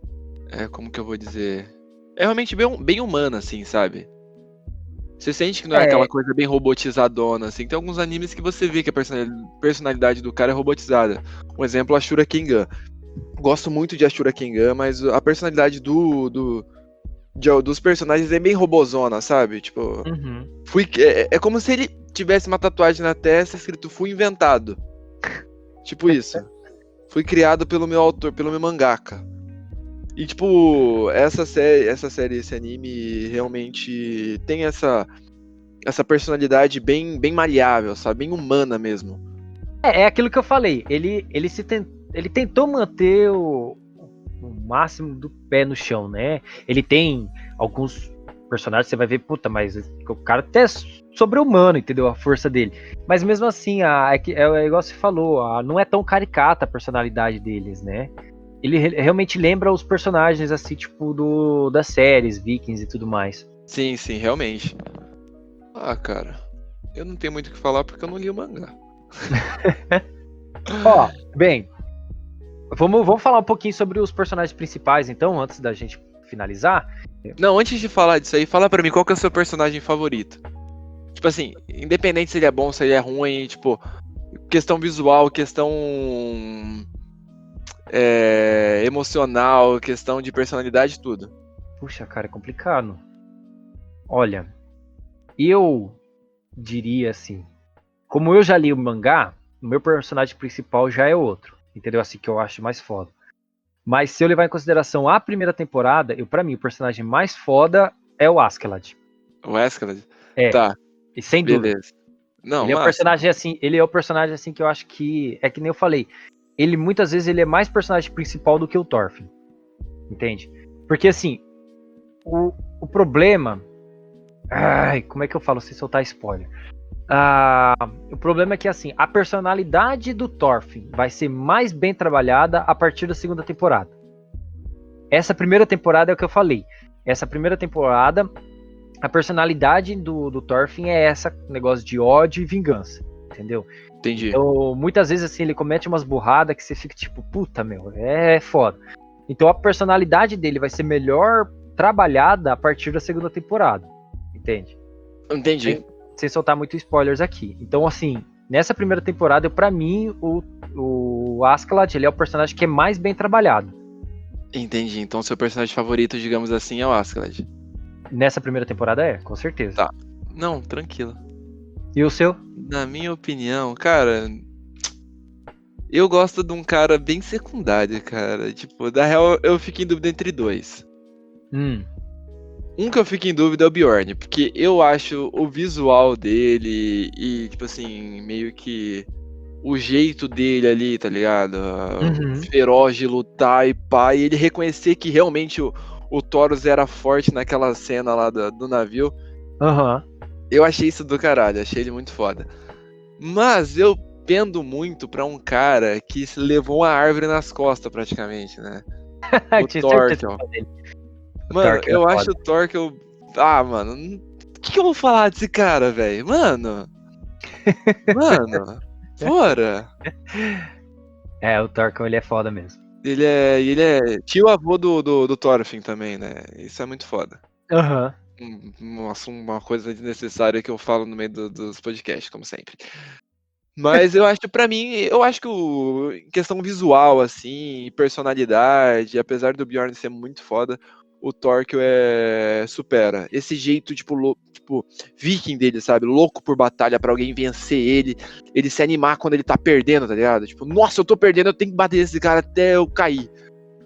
Como que eu vou dizer? É realmente bem humana, assim, sabe? Você sente que não é aquela coisa bem robotizadona, assim. Tem alguns animes que você vê que a personalidade do cara é robotizada. Um exemplo, Ashura Kengan. Gosto muito de Ashura Kengan, mas a personalidade dos personagens é bem robozona, sabe? Tipo, é como se ele tivesse uma tatuagem na testa escrito "Fui inventado". Tipo isso. Fui criado pelo meu autor, pelo meu mangaka. E tipo, essa série, esse anime realmente tem essa personalidade bem maleável, sabe? Bem humana mesmo. É aquilo que eu falei. Ele tentou manter o máximo do pé no chão, né? Ele tem alguns personagens, você vai ver, puta, mas o cara até é sobre-humano, entendeu? A força dele. Mas mesmo assim, é igual você falou, não é tão caricata a personalidade deles, né? Ele realmente lembra os personagens, assim, tipo, das séries, Vikings e tudo mais. Sim, realmente. Cara, eu não tenho muito o que falar porque eu não li o mangá. Bem, vamos falar um pouquinho sobre os personagens principais, então, antes da gente finalizar. Não, antes de falar disso aí, fala pra mim qual que é o seu personagem favorito. Tipo assim, independente se ele é bom, se ele é ruim, tipo, questão visual, questão emocional, questão de personalidade, tudo. Puxa, cara, é complicado. Olha, eu diria assim, como eu já li o mangá, o meu personagem principal já é outro, entendeu? Assim, que eu acho mais foda. Mas se eu levar em consideração a primeira temporada, pra mim, o personagem mais foda é o Askeladd. O Askeladd? Tá. E sem dúvida. Beleza. Não, ele é o personagem assim que eu acho que é que nem eu falei. Ele muitas vezes ele é mais personagem principal do que o Thorfinn. Entende? Porque assim, o problema, como é que eu falo sem soltar spoiler? O problema é que assim, a personalidade do Thorfinn vai ser mais bem trabalhada a partir da segunda temporada. Essa primeira temporada é o que eu falei. Essa primeira temporada, a personalidade do Thorfinn é essa negócio de ódio e vingança, entendeu? Entendi. Então, muitas vezes assim, ele comete umas burradas que você fica tipo, puta, meu, é foda. Então a personalidade dele vai ser melhor trabalhada a partir da segunda temporada. Entende? Entendi. Sem soltar muito spoilers aqui. Então, assim, nessa primeira temporada, pra mim, o Askeladd, ele é o personagem que é mais bem trabalhado. Entendi. Então seu personagem favorito, digamos assim, é o Askeladd. Nessa primeira temporada com certeza. Tá. Não, tranquilo. E o seu? Na minha opinião, cara, eu gosto de um cara bem secundário, cara. Tipo, na real, eu fico em dúvida entre dois. Um que eu fico em dúvida é o Bjorn, porque eu acho o visual dele e, tipo assim, meio que o jeito dele ali, tá ligado? Feroz de lutar e pá, e ele reconhecer que realmente o Thoros era forte naquela cena lá do navio. Eu achei isso do caralho, achei ele muito foda. Mas eu pendo muito pra um cara que levou uma árvore nas costas, praticamente, né? O Thorkel. Mano, eu acho o Thorkel... Ah, mano, o que eu vou falar desse cara, velho? Mano, fora. O Thorkel, ele é foda mesmo. Ele é tio-avô do Thorfinn também, né? Isso é muito foda. Uma coisa desnecessária que eu falo no meio dos podcasts, como sempre. Mas eu acho, pra mim, eu acho que em questão visual, assim, personalidade, apesar do Bjorn ser muito foda, o Thorkel supera. Esse jeito, tipo, viking dele, sabe? Louco por batalha pra alguém vencer ele se animar quando ele tá perdendo, tá ligado? Tipo, nossa, eu tô perdendo, eu tenho que bater esse cara até eu cair.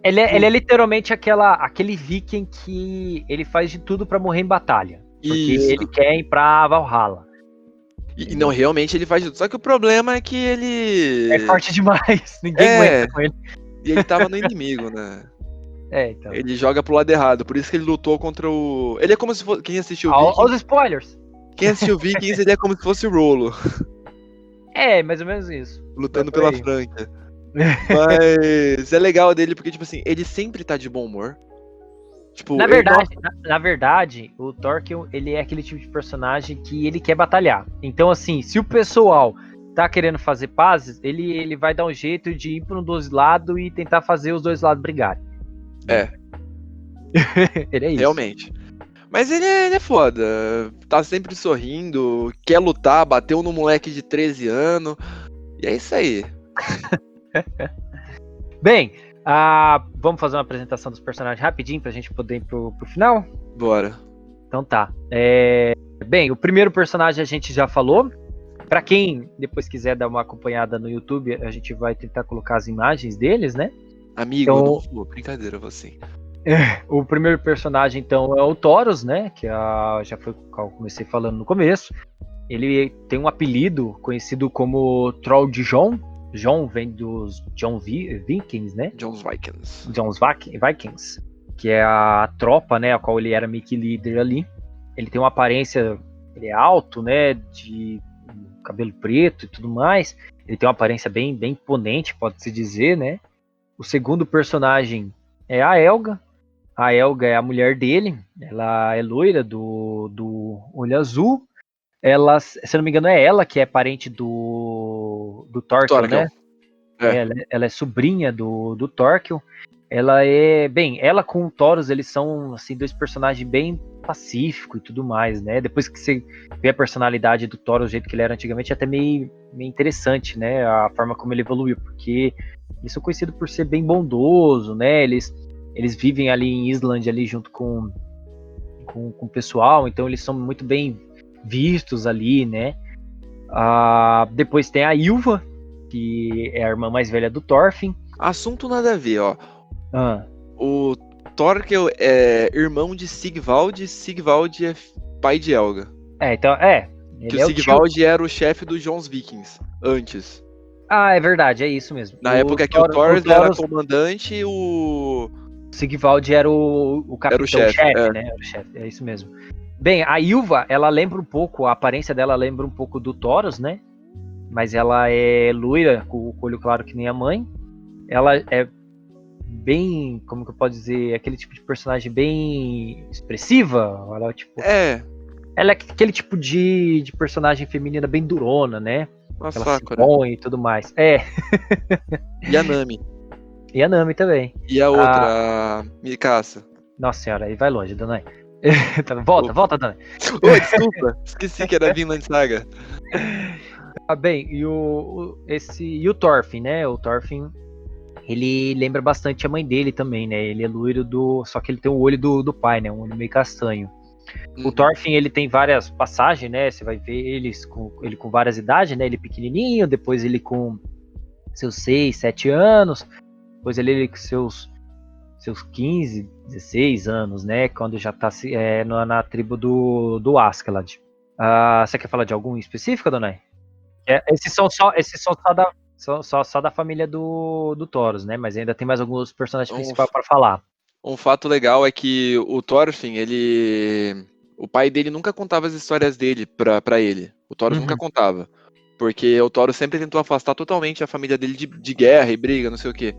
Ele é literalmente aquele viking que ele faz de tudo pra morrer em batalha. Porque ele quer ir pra Valhalla. E não, realmente ele faz tudo. Só que o problema é que ele... é forte demais, ninguém aguenta com ele. E ele tava no inimigo, né? Então. Ele joga pro lado errado, por isso que ele lutou contra o... Ele é como se fosse... Quem assistiu Vikings... Olha os spoilers! Quem assistiu Vikings, ele é como se fosse o Rolo. Mais ou menos isso. Lutando pela Franca. Mas é legal dele porque, tipo assim, ele sempre tá de bom humor. Tipo, na verdade, o Thorkel, ele é aquele tipo de personagem que ele quer batalhar. Então, assim, se o pessoal tá querendo fazer pazes, ele vai dar um jeito de ir para um dos lados e tentar fazer os dois lados brigarem. Ele é isso. Realmente. Mas ele é foda. Tá sempre sorrindo, quer lutar, bateu no moleque de 13 anos. E é isso aí. Bem, vamos fazer uma apresentação dos personagens rapidinho pra gente poder ir pro final? Bora. Então tá. Bem, o primeiro personagem a gente já falou. Pra quem depois quiser dar uma acompanhada no YouTube, a gente vai tentar colocar as imagens deles, né? Amigo, então, não vou, brincadeira, você. O primeiro personagem, então, é o Thoros, né? Que já foi o que eu comecei falando no começo. Ele tem um apelido conhecido como Troll de Jon. Jon vem dos Vikings, né? Jon's Vikings. Jon's Vikings, que é a tropa, né? A qual ele era meio que líder ali. Ele tem uma aparência, ele é alto, né? De cabelo preto e tudo mais. Ele tem uma aparência bem, bem imponente, pode-se dizer, né? O segundo personagem é a Helga. A Helga é a mulher dele. Ela é loira, do olho azul. Ela, se eu não me engano, é ela que é parente do Thorkel, né? Ela é sobrinha do Thorkel. Ela com o Thoros, eles são, assim, dois personagens bem pacíficos e tudo mais, né? Depois que você vê a personalidade do Thoros, o jeito que ele era antigamente, é até meio interessante, né? A forma como ele evoluiu, porque eles são conhecidos por ser bem bondoso, né? Eles vivem ali em Island, ali junto com o pessoal, então eles são muito bem vistos ali, né? Depois tem a Ylva, que é a irmã mais velha do Thorfinn. Assunto nada a ver, ó. O Thorkel é irmão de Sigvald e Sigvald é pai de Helga. Que o Sigvald era o chefe dos Jon's Vikings, antes. É verdade, é isso mesmo. Na época que o Thoros era comandante, o Sigvald era o capitão, o chefe, né? Era o chefe, é isso mesmo. Bem, a Ylva, ela lembra um pouco, a aparência dela lembra um pouco do Thoros, né? Mas ela é loira, com o olho claro que nem a mãe. Ela é bem, como que eu posso dizer, aquele tipo de personagem bem expressiva. Ela, ela é aquele tipo de personagem feminina bem durona, né? Ela se põe e tudo mais. E a Nami. E a Nami também. E a outra, a Mikasa. Nossa senhora, aí vai longe, Danai. Volta, Danai. Ô, desculpa, esqueci que era Vinland Saga. Bem, e o Thorfinn, né? O Thorfinn, ele lembra bastante a mãe dele também, né? Ele é loiro só que ele tem o olho do pai, né? Um olho meio castanho. O Thorfinn, ele tem várias passagens, né? Você vai ver ele com várias idades, né? Ele pequenininho, depois ele com seus 6, 7 anos, depois ele com seus 15, 16 anos, né? Quando já tá na tribo do Askeladd. Você quer falar de algum específico, Donai? Esses são só da família do Thoros, né? Mas ainda tem mais alguns personagens principais para falar. Um fato legal é que o Thorfinn, o pai dele nunca contava as histórias dele pra ele. O Thoros nunca contava. Porque o Thoros sempre tentou afastar totalmente a família dele de guerra e briga, não sei o quê.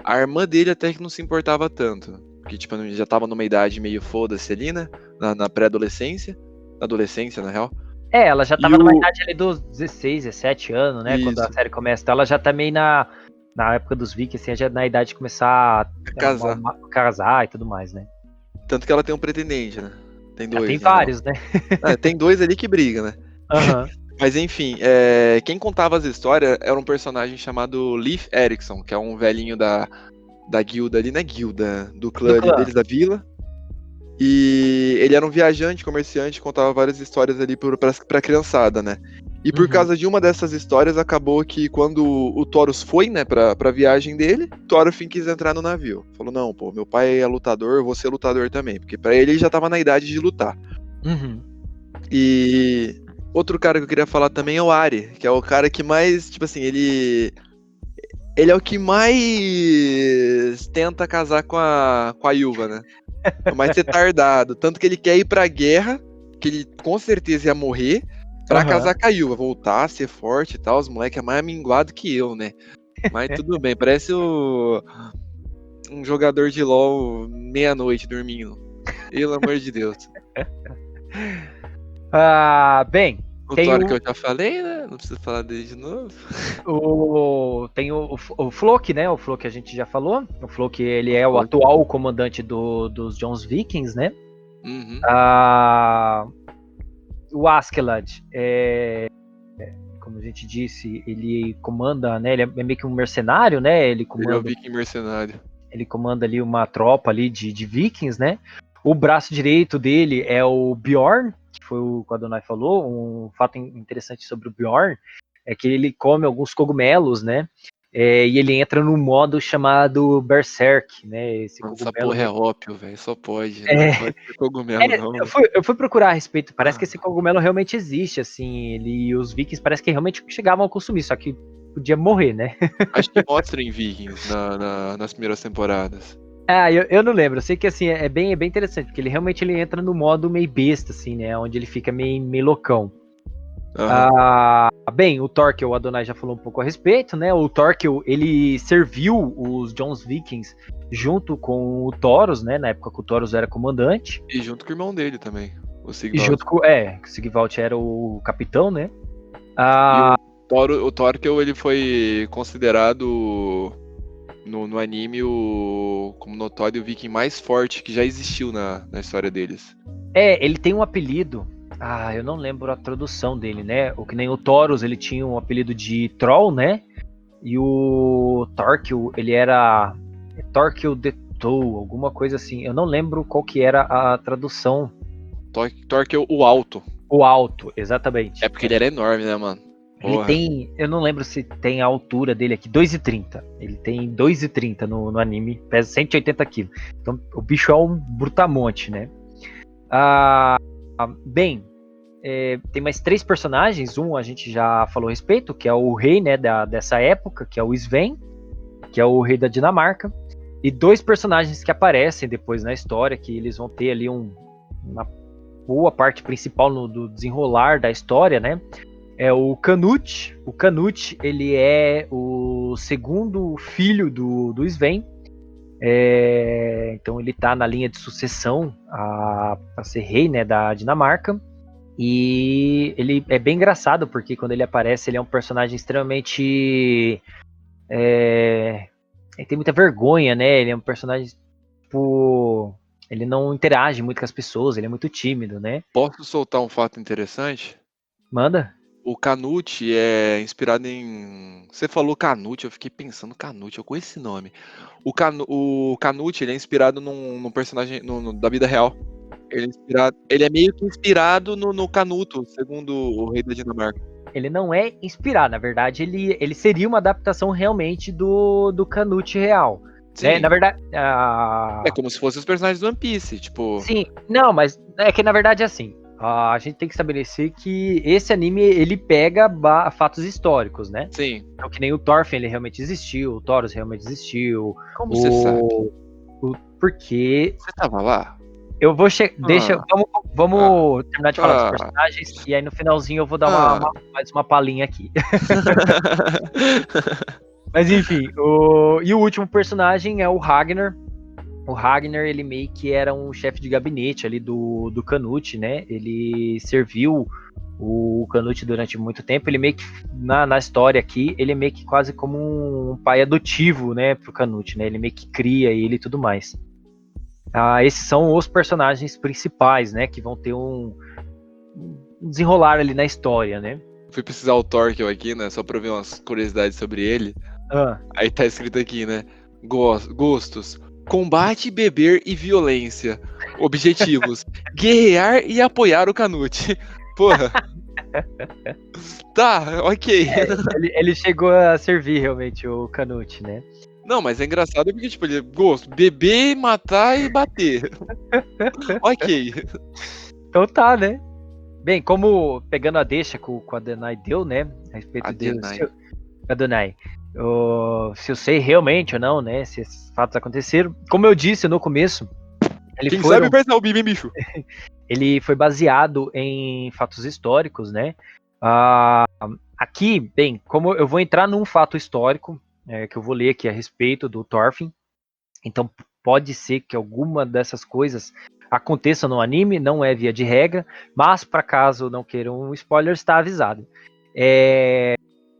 A irmã dele até que não se importava tanto. Porque, tipo, já tava numa idade meio foda-se ali, né? Na pré-adolescência. Na adolescência, na real. Ela já tava numa idade ali dos 16, 17 anos, né? Isso. Quando a série começa. Então ela já tá meio na época dos Vikings, assim, já na idade de começar a casar e tudo mais, né? Tanto que ela tem um pretendente, né? Tem dois. Tem vários, né? Tem dois ali que brigam, né? Mas enfim, quem contava as histórias era um personagem chamado Leif Erikson, que é um velhinho da guilda ali, né? Guilda, do clã ali deles, da vila. E ele era um viajante, comerciante, contava várias histórias ali pra criançada, né? E por causa de uma dessas histórias, acabou que quando o Thoros foi, né, pra viagem dele, Thorfinn quis entrar no navio. Falou, não, pô, meu pai é lutador, eu vou ser lutador também. Porque pra ele já tava na idade de lutar. E outro cara que eu queria falar também é o Ari, que é o cara que mais, tipo assim, ele é o que mais tenta casar com a Yuva, né? O mais retardado. Tanto que ele quer ir pra guerra, que ele com certeza ia morrer, pra casar com a Yuva, voltar, ser forte e tal. Os moleques é mais minguado que eu, né? Mas tudo bem, parece um jogador de LoL meia-noite dormindo. Pelo amor de Deus. Bem. O Thor que eu já falei, né? Não preciso falar dele de novo. Tem o Floki, né? O Floki a gente já falou. O Floki, ele é o atual comandante dos Jones Vikings, né? O Askeladd, como a gente disse, ele comanda, né? Ele é meio que um mercenário, né? Ele é o Viking mercenário. Ele comanda ali uma tropa ali de Vikings, né? O braço direito dele é o Bjorn, que foi o que a Adonai falou. Um fato interessante sobre o Bjorn é que ele come alguns cogumelos, né? E ele entra num modo chamado Berserk, né? Esse cogumelo. Essa porra é ópio, velho. Só pode. Não pode ser cogumelo, não. Eu fui procurar a respeito. Parece que esse cogumelo realmente existe, assim. E os Vikings parece que realmente chegavam a consumir, só que podia morrer, né? Acho que mostra em Vikings nas primeiras temporadas. Eu não lembro. Eu sei que assim é bem interessante, porque ele realmente entra no modo meio besta, assim, né? Onde ele fica meio loucão. Bem, o Thorkel, o Adonai já falou um pouco a respeito, né? O Thorkel, ele serviu os Jones Vikings junto com o Thoros, né? Na época que o Thoros era comandante. E junto com o irmão dele também, o Sigvald. E junto com, o Sigvald era o capitão, né? E o Thorkel, ele foi considerado no anime como notório o viking mais forte que já existiu na história deles. Ele tem um apelido. Eu não lembro a tradução dele, né? O que nem o Thoros, ele tinha um apelido de Troll, né? E o Thorkel, ele era Thorkel the Toll, alguma coisa assim. Eu não lembro qual que era a tradução. Thorkel o Alto. O Alto, exatamente. É porque ele era enorme, né, mano? Ele tem, eu não lembro se tem a altura dele aqui, 2,30. Ele tem 2,30 no anime, pesa 180 kg. Então o bicho é um brutamonte, né? Bem, tem mais 3 personagens. Um a gente já falou a respeito, que é o rei, né, dessa época, que é o Sven, que é o rei da Dinamarca. E 2 personagens que aparecem depois na história, que eles vão ter ali uma boa parte principal do desenrolar da história, né? É o Canute. O Canute, ele é o segundo filho do Sven. Então ele tá na linha de sucessão para ser rei, né, da Dinamarca. E ele é bem engraçado, porque quando ele aparece, ele é um personagem extremamente ele tem muita vergonha, né? Ele é um personagem, tipo, ele não interage muito com as pessoas, ele é muito tímido, né? Posso soltar um fato interessante? Manda. O Canute é inspirado em. Você falou Canute, eu fiquei pensando Canute, eu conheço esse nome. O Canute, ele é inspirado num personagem da vida real. Ele é meio que inspirado no Canuto, segundo o rei da Dinamarca. Ele não é inspirado, na verdade, ele seria uma adaptação realmente do Canute real. Né? Na Sim, verdade, é como se fossem os personagens do One Piece, tipo. sim, não, mas é que na verdade é assim. A gente tem que estabelecer que esse anime ele pega fatos históricos, né? Sim. Então, que nem o Thorfinn ele realmente existiu, o Thoros realmente existiu, Como você sabe? o, porque Você tava lá? eu vou deixa, Ah, ah, vamos terminar de falar dos ah, personagens e aí no finalzinho eu vou dar ah. mais uma palhinha aqui. Mas enfim, e o último personagem é o Ragnar. O Ragnar, ele meio que era um chefe de gabinete ali do Canute, né? Ele serviu o Canute durante muito tempo. Ele meio que, na história aqui, ele é meio que quase como um pai adotivo, né, pro Canute, né? Ele meio que cria ele e tudo mais. Esses são os personagens principais, né? Que vão ter um desenrolar ali na história, né? Fui precisar o Torkel aqui, né? Só pra ver umas curiosidades sobre ele. Ah, Aí tá escrito aqui, né? Gostos: combate, beber e violência. Objetivos: guerrear e apoiar o Canute. Porra. Tá, ok. ele chegou a servir realmente o Canute, né? Não, mas é engraçado porque, tipo, ele gosto: beber, matar e bater. Ok. Então tá, né? Bem, como pegando a deixa que o Adonai deu, né? A respeito de Adenai. Adonai, se eu sei realmente ou não, né? Se esses fatos aconteceram. Como eu disse no começo, Quem sabe faz ao bicho, bicho. ele foi baseado em fatos históricos, né? Ah, aqui, bem, como eu vou entrar num fato histórico, que eu vou ler aqui a respeito do Thorfinn. Então pode ser que alguma dessas coisas aconteça no anime, não é via de regra, mas para caso não queiram um spoiler, está avisado.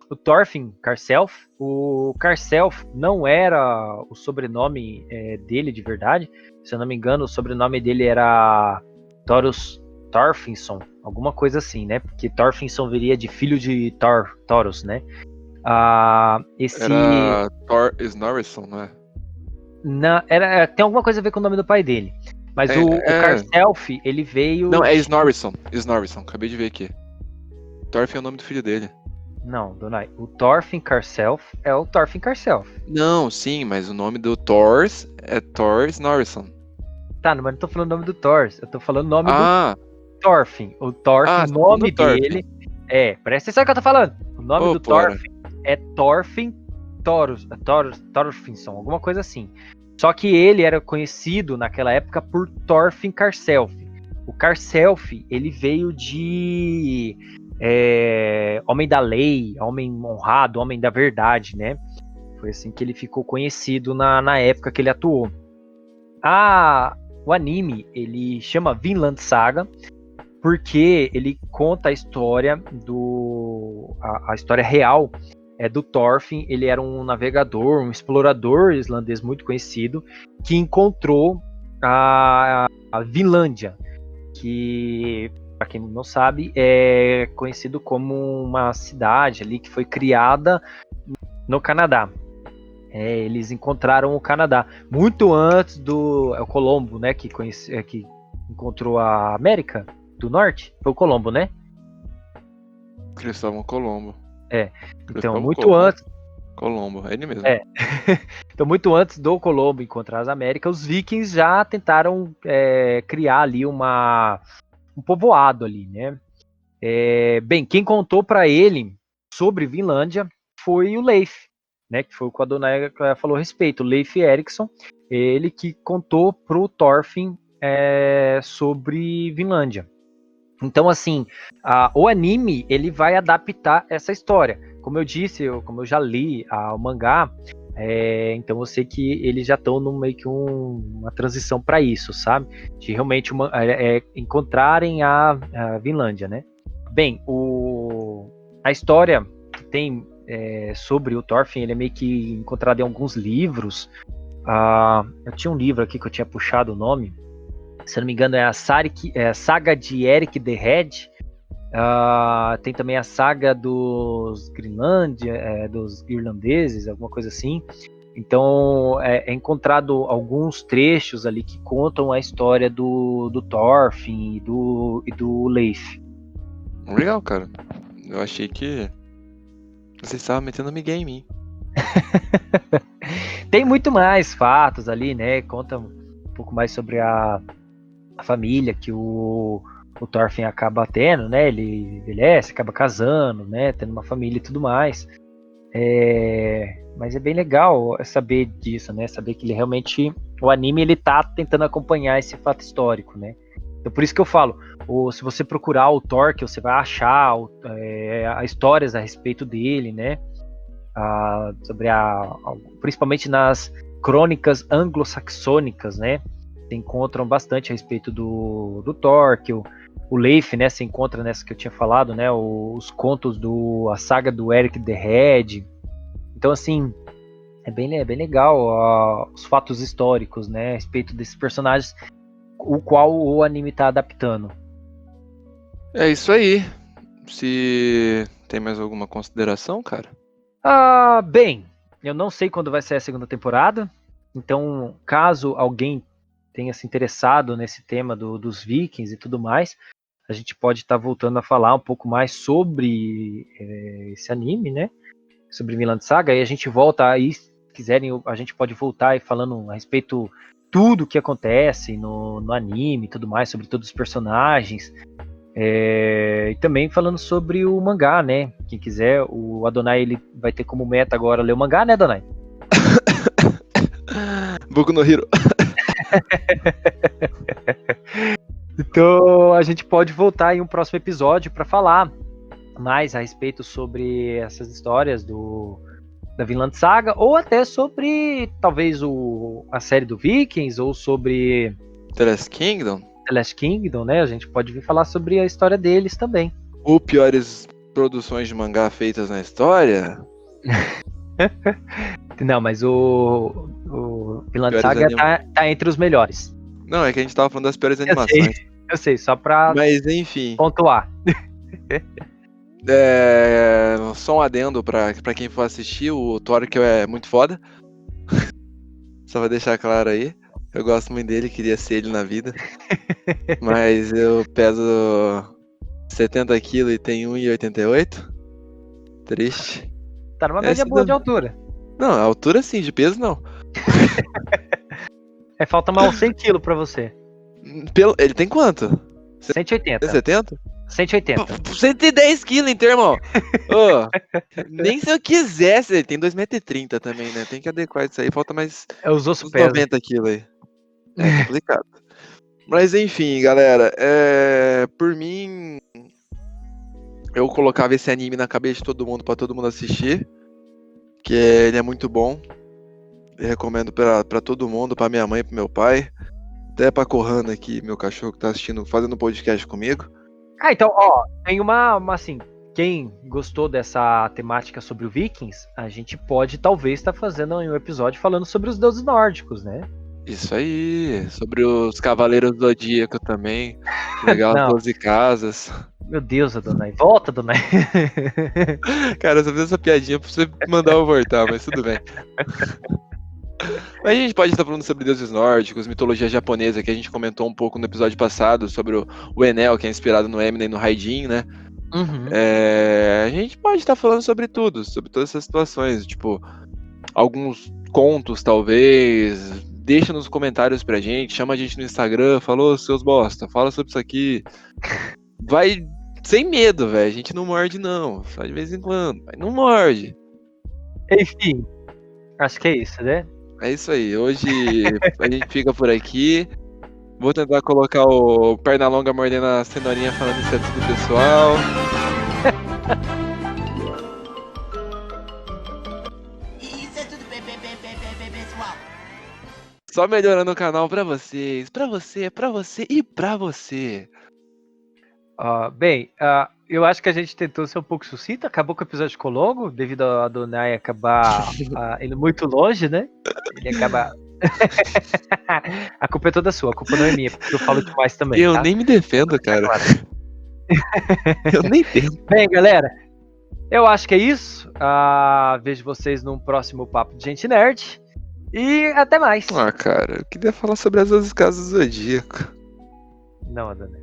O Thorfinn Karself, o Karself não era o sobrenome dele de verdade, se eu não me engano, o sobrenome dele era Thorfinson, alguma coisa assim, né? Porque Thorfinson viria de filho de Thoros, né? Era Thor Snorrisson, não é? Tem alguma coisa a ver com o nome do pai dele. Mas o É. Karself, ele veio Não, é de. Snorrisson. Snorrisson, acabei de ver aqui. Thorfinn é o nome do filho dele. Não, Donai. O Thorfinn Karself é o Thorfinn Karself. Não, sim, mas o nome do Thors é Thor Snorrisson. Tá, mas não tô falando o nome do Thor. Eu tô falando o nome do Ah, Thorfinn. O Thorfinn, o você tá falando do nome Thorfinn. dele presta atenção no que eu tô falando. O nome Ô, do porra. Thorfinn é Thorfinn Thorfinson, alguma coisa assim. Só que ele era conhecido naquela época por Thorfinn Karself. O Karself, ele veio de homem da lei, homem honrado, homem da verdade, né? Foi assim que ele ficou conhecido na época que ele atuou. O anime, ele chama Vinland Saga, porque ele conta a história a história real do Thorfinn. Ele era um navegador, um explorador islandês muito conhecido, que encontrou a Vinlândia, que, para quem não sabe, é conhecido como uma cidade ali que foi criada no Canadá. Eles encontraram o Canadá muito antes do Colombo, né, que encontrou a América do Norte. Foi o Colombo, né? Cristóvão Colombo. Então, Cristóvão muito antes. Colombo, é ele mesmo. Então, muito antes do Colombo encontrar as Américas, os vikings já tentaram criar ali um povoado ali, né? Bem, quem contou para ele sobre Vinlândia foi o Leif, né? Que foi o que a dona falou a respeito, o Leif Erikson, ele que contou pro Thorfinn sobre Vinlândia. Então, assim, o anime ele vai adaptar essa história. Como eu disse, como eu já li o mangá, então eu sei que eles já estão no meio que uma transição para isso, sabe? De realmente encontrarem a Vinlândia, né? Bem, a história tem sobre o Thorfinn, ele é meio que encontrado em alguns livros. Eu tinha um livro aqui que eu tinha puxado o nome, se eu não me engano é a Saga de Eric the Red. Tem também a saga dos dos irlandeses, alguma coisa assim. Então é encontrado alguns trechos ali que contam a história do Thorfinn e do Leif. Legal, cara. Eu achei que você estava metendo migué em mim. Tem muito mais fatos ali, né? Conta um pouco mais sobre a família que o Thorfinn acaba tendo, né? Ele envelhece, acaba casando, né? Tendo uma família e tudo mais. Mas é bem legal saber disso, né? Saber que ele realmente, o anime, ele tá tentando acompanhar esse fato histórico, né? Então por isso que eu falo, se você procurar o Thor, você vai achar histórias a respeito dele, né? Sobre principalmente nas crônicas anglo-saxônicas, né? Se encontram bastante a respeito do Thor, que o Leif, né, se encontra nessa que eu tinha falado, né, os contos a saga do Eric the Red. Então, assim, é bem legal os fatos históricos, né, a respeito desses personagens, o qual o anime está adaptando. É isso aí. Se tem mais alguma consideração, cara? Bem, eu não sei quando vai ser a segunda temporada, então, caso alguém tenha se interessado nesse tema dos Vikings e tudo mais, a gente pode estar voltando a falar um pouco mais sobre esse anime, né? Sobre Vinland Saga, e a gente volta aí, se quiserem, a gente pode voltar aí falando a respeito tudo que acontece no anime e tudo mais, sobre todos os personagens. E também falando sobre o mangá, né? Quem quiser, o Adonai ele vai ter como meta agora ler o mangá, né, Adonai? Boku no Hero. Então a gente pode voltar em um próximo episódio para falar mais a respeito sobre essas histórias da Vinland Saga, ou até sobre talvez a série do Vikings, ou sobre The Last Kingdom. The Last Kingdom, né? A gente pode vir falar sobre a história deles também. Ou piores produções de mangá feitas na história. Não, mas o Vinland Saga tá entre os melhores. Não, é que a gente tava falando das piores animações. Eu sei, só pra Mas enfim. pontuar. Só um adendo pra quem for assistir, o Thor que é muito foda. Só vou deixar claro aí. Eu gosto muito dele, queria ser ele na vida. Mas eu peso 70 kg e tenho 1,88. Triste. Tá numa média boa de altura. Não, a altura sim, de peso não. Falta mais uns 100 kg pra você. Ele tem quanto? 180. 70? 180. 110 quilos, então, irmão. Nem se eu quisesse. Ele tem 2,30 m também, né? Tem que adequar isso aí. Falta mais Os ossos uns pesam. 90 quilos aí. É complicado. Mas enfim, galera. Por mim, eu colocava esse anime na cabeça de todo mundo pra todo mundo assistir. Que ele é muito bom. Eu recomendo pra todo mundo, pra minha mãe e pro meu pai. Até pra Corrana aqui, meu cachorro que tá assistindo, fazendo podcast comigo. Então, tem uma assim, quem gostou dessa temática sobre o Vikings, a gente pode talvez estar fazendo um episódio falando sobre os deuses nórdicos, né? Isso aí, sobre os Cavaleiros do Zodíaco também. Legal, as 12 casas. Meu Deus, Adonai. Volta, Adonai. Cara, eu só fiz essa piadinha pra você mandar eu voltar, mas tudo bem. Mas a gente pode estar falando sobre deuses nórdicos, mitologia japonesa, que a gente comentou um pouco no episódio passado, sobre o Enel, que é inspirado no Eminem e no Raijin, né? Uhum. A gente pode estar falando sobre tudo, sobre todas essas situações, tipo, alguns contos, talvez. Deixa nos comentários pra gente, chama a gente no Instagram, falou seus bosta, fala sobre isso aqui. Vai sem medo, velho, a gente não morde não, só de vez em quando, mas não morde. Enfim, acho que é isso, né? É isso aí, hoje a gente fica por aqui. Vou tentar colocar o Pernalonga mordendo a cenourinha falando isso é tudo pessoal. Isso é tudo pessoal. Só melhorando o canal pra vocês, pra você e pra você. Bem, eu acho que a gente tentou ser um pouco sucinto, acabou que o episódio ficou longo, devido a Adonai acabar indo muito longe, né? Ele acaba. A culpa é toda sua, a culpa não é minha, porque eu falo demais também. Eu tá? nem me defendo, cara. Claro. Eu nem tento. Bem, galera, eu acho que é isso. Vejo vocês num próximo Papo de Gente Nerd. E até mais. Ah, cara, eu queria falar sobre as 12 casas do Zodíaco. Não, Adonai.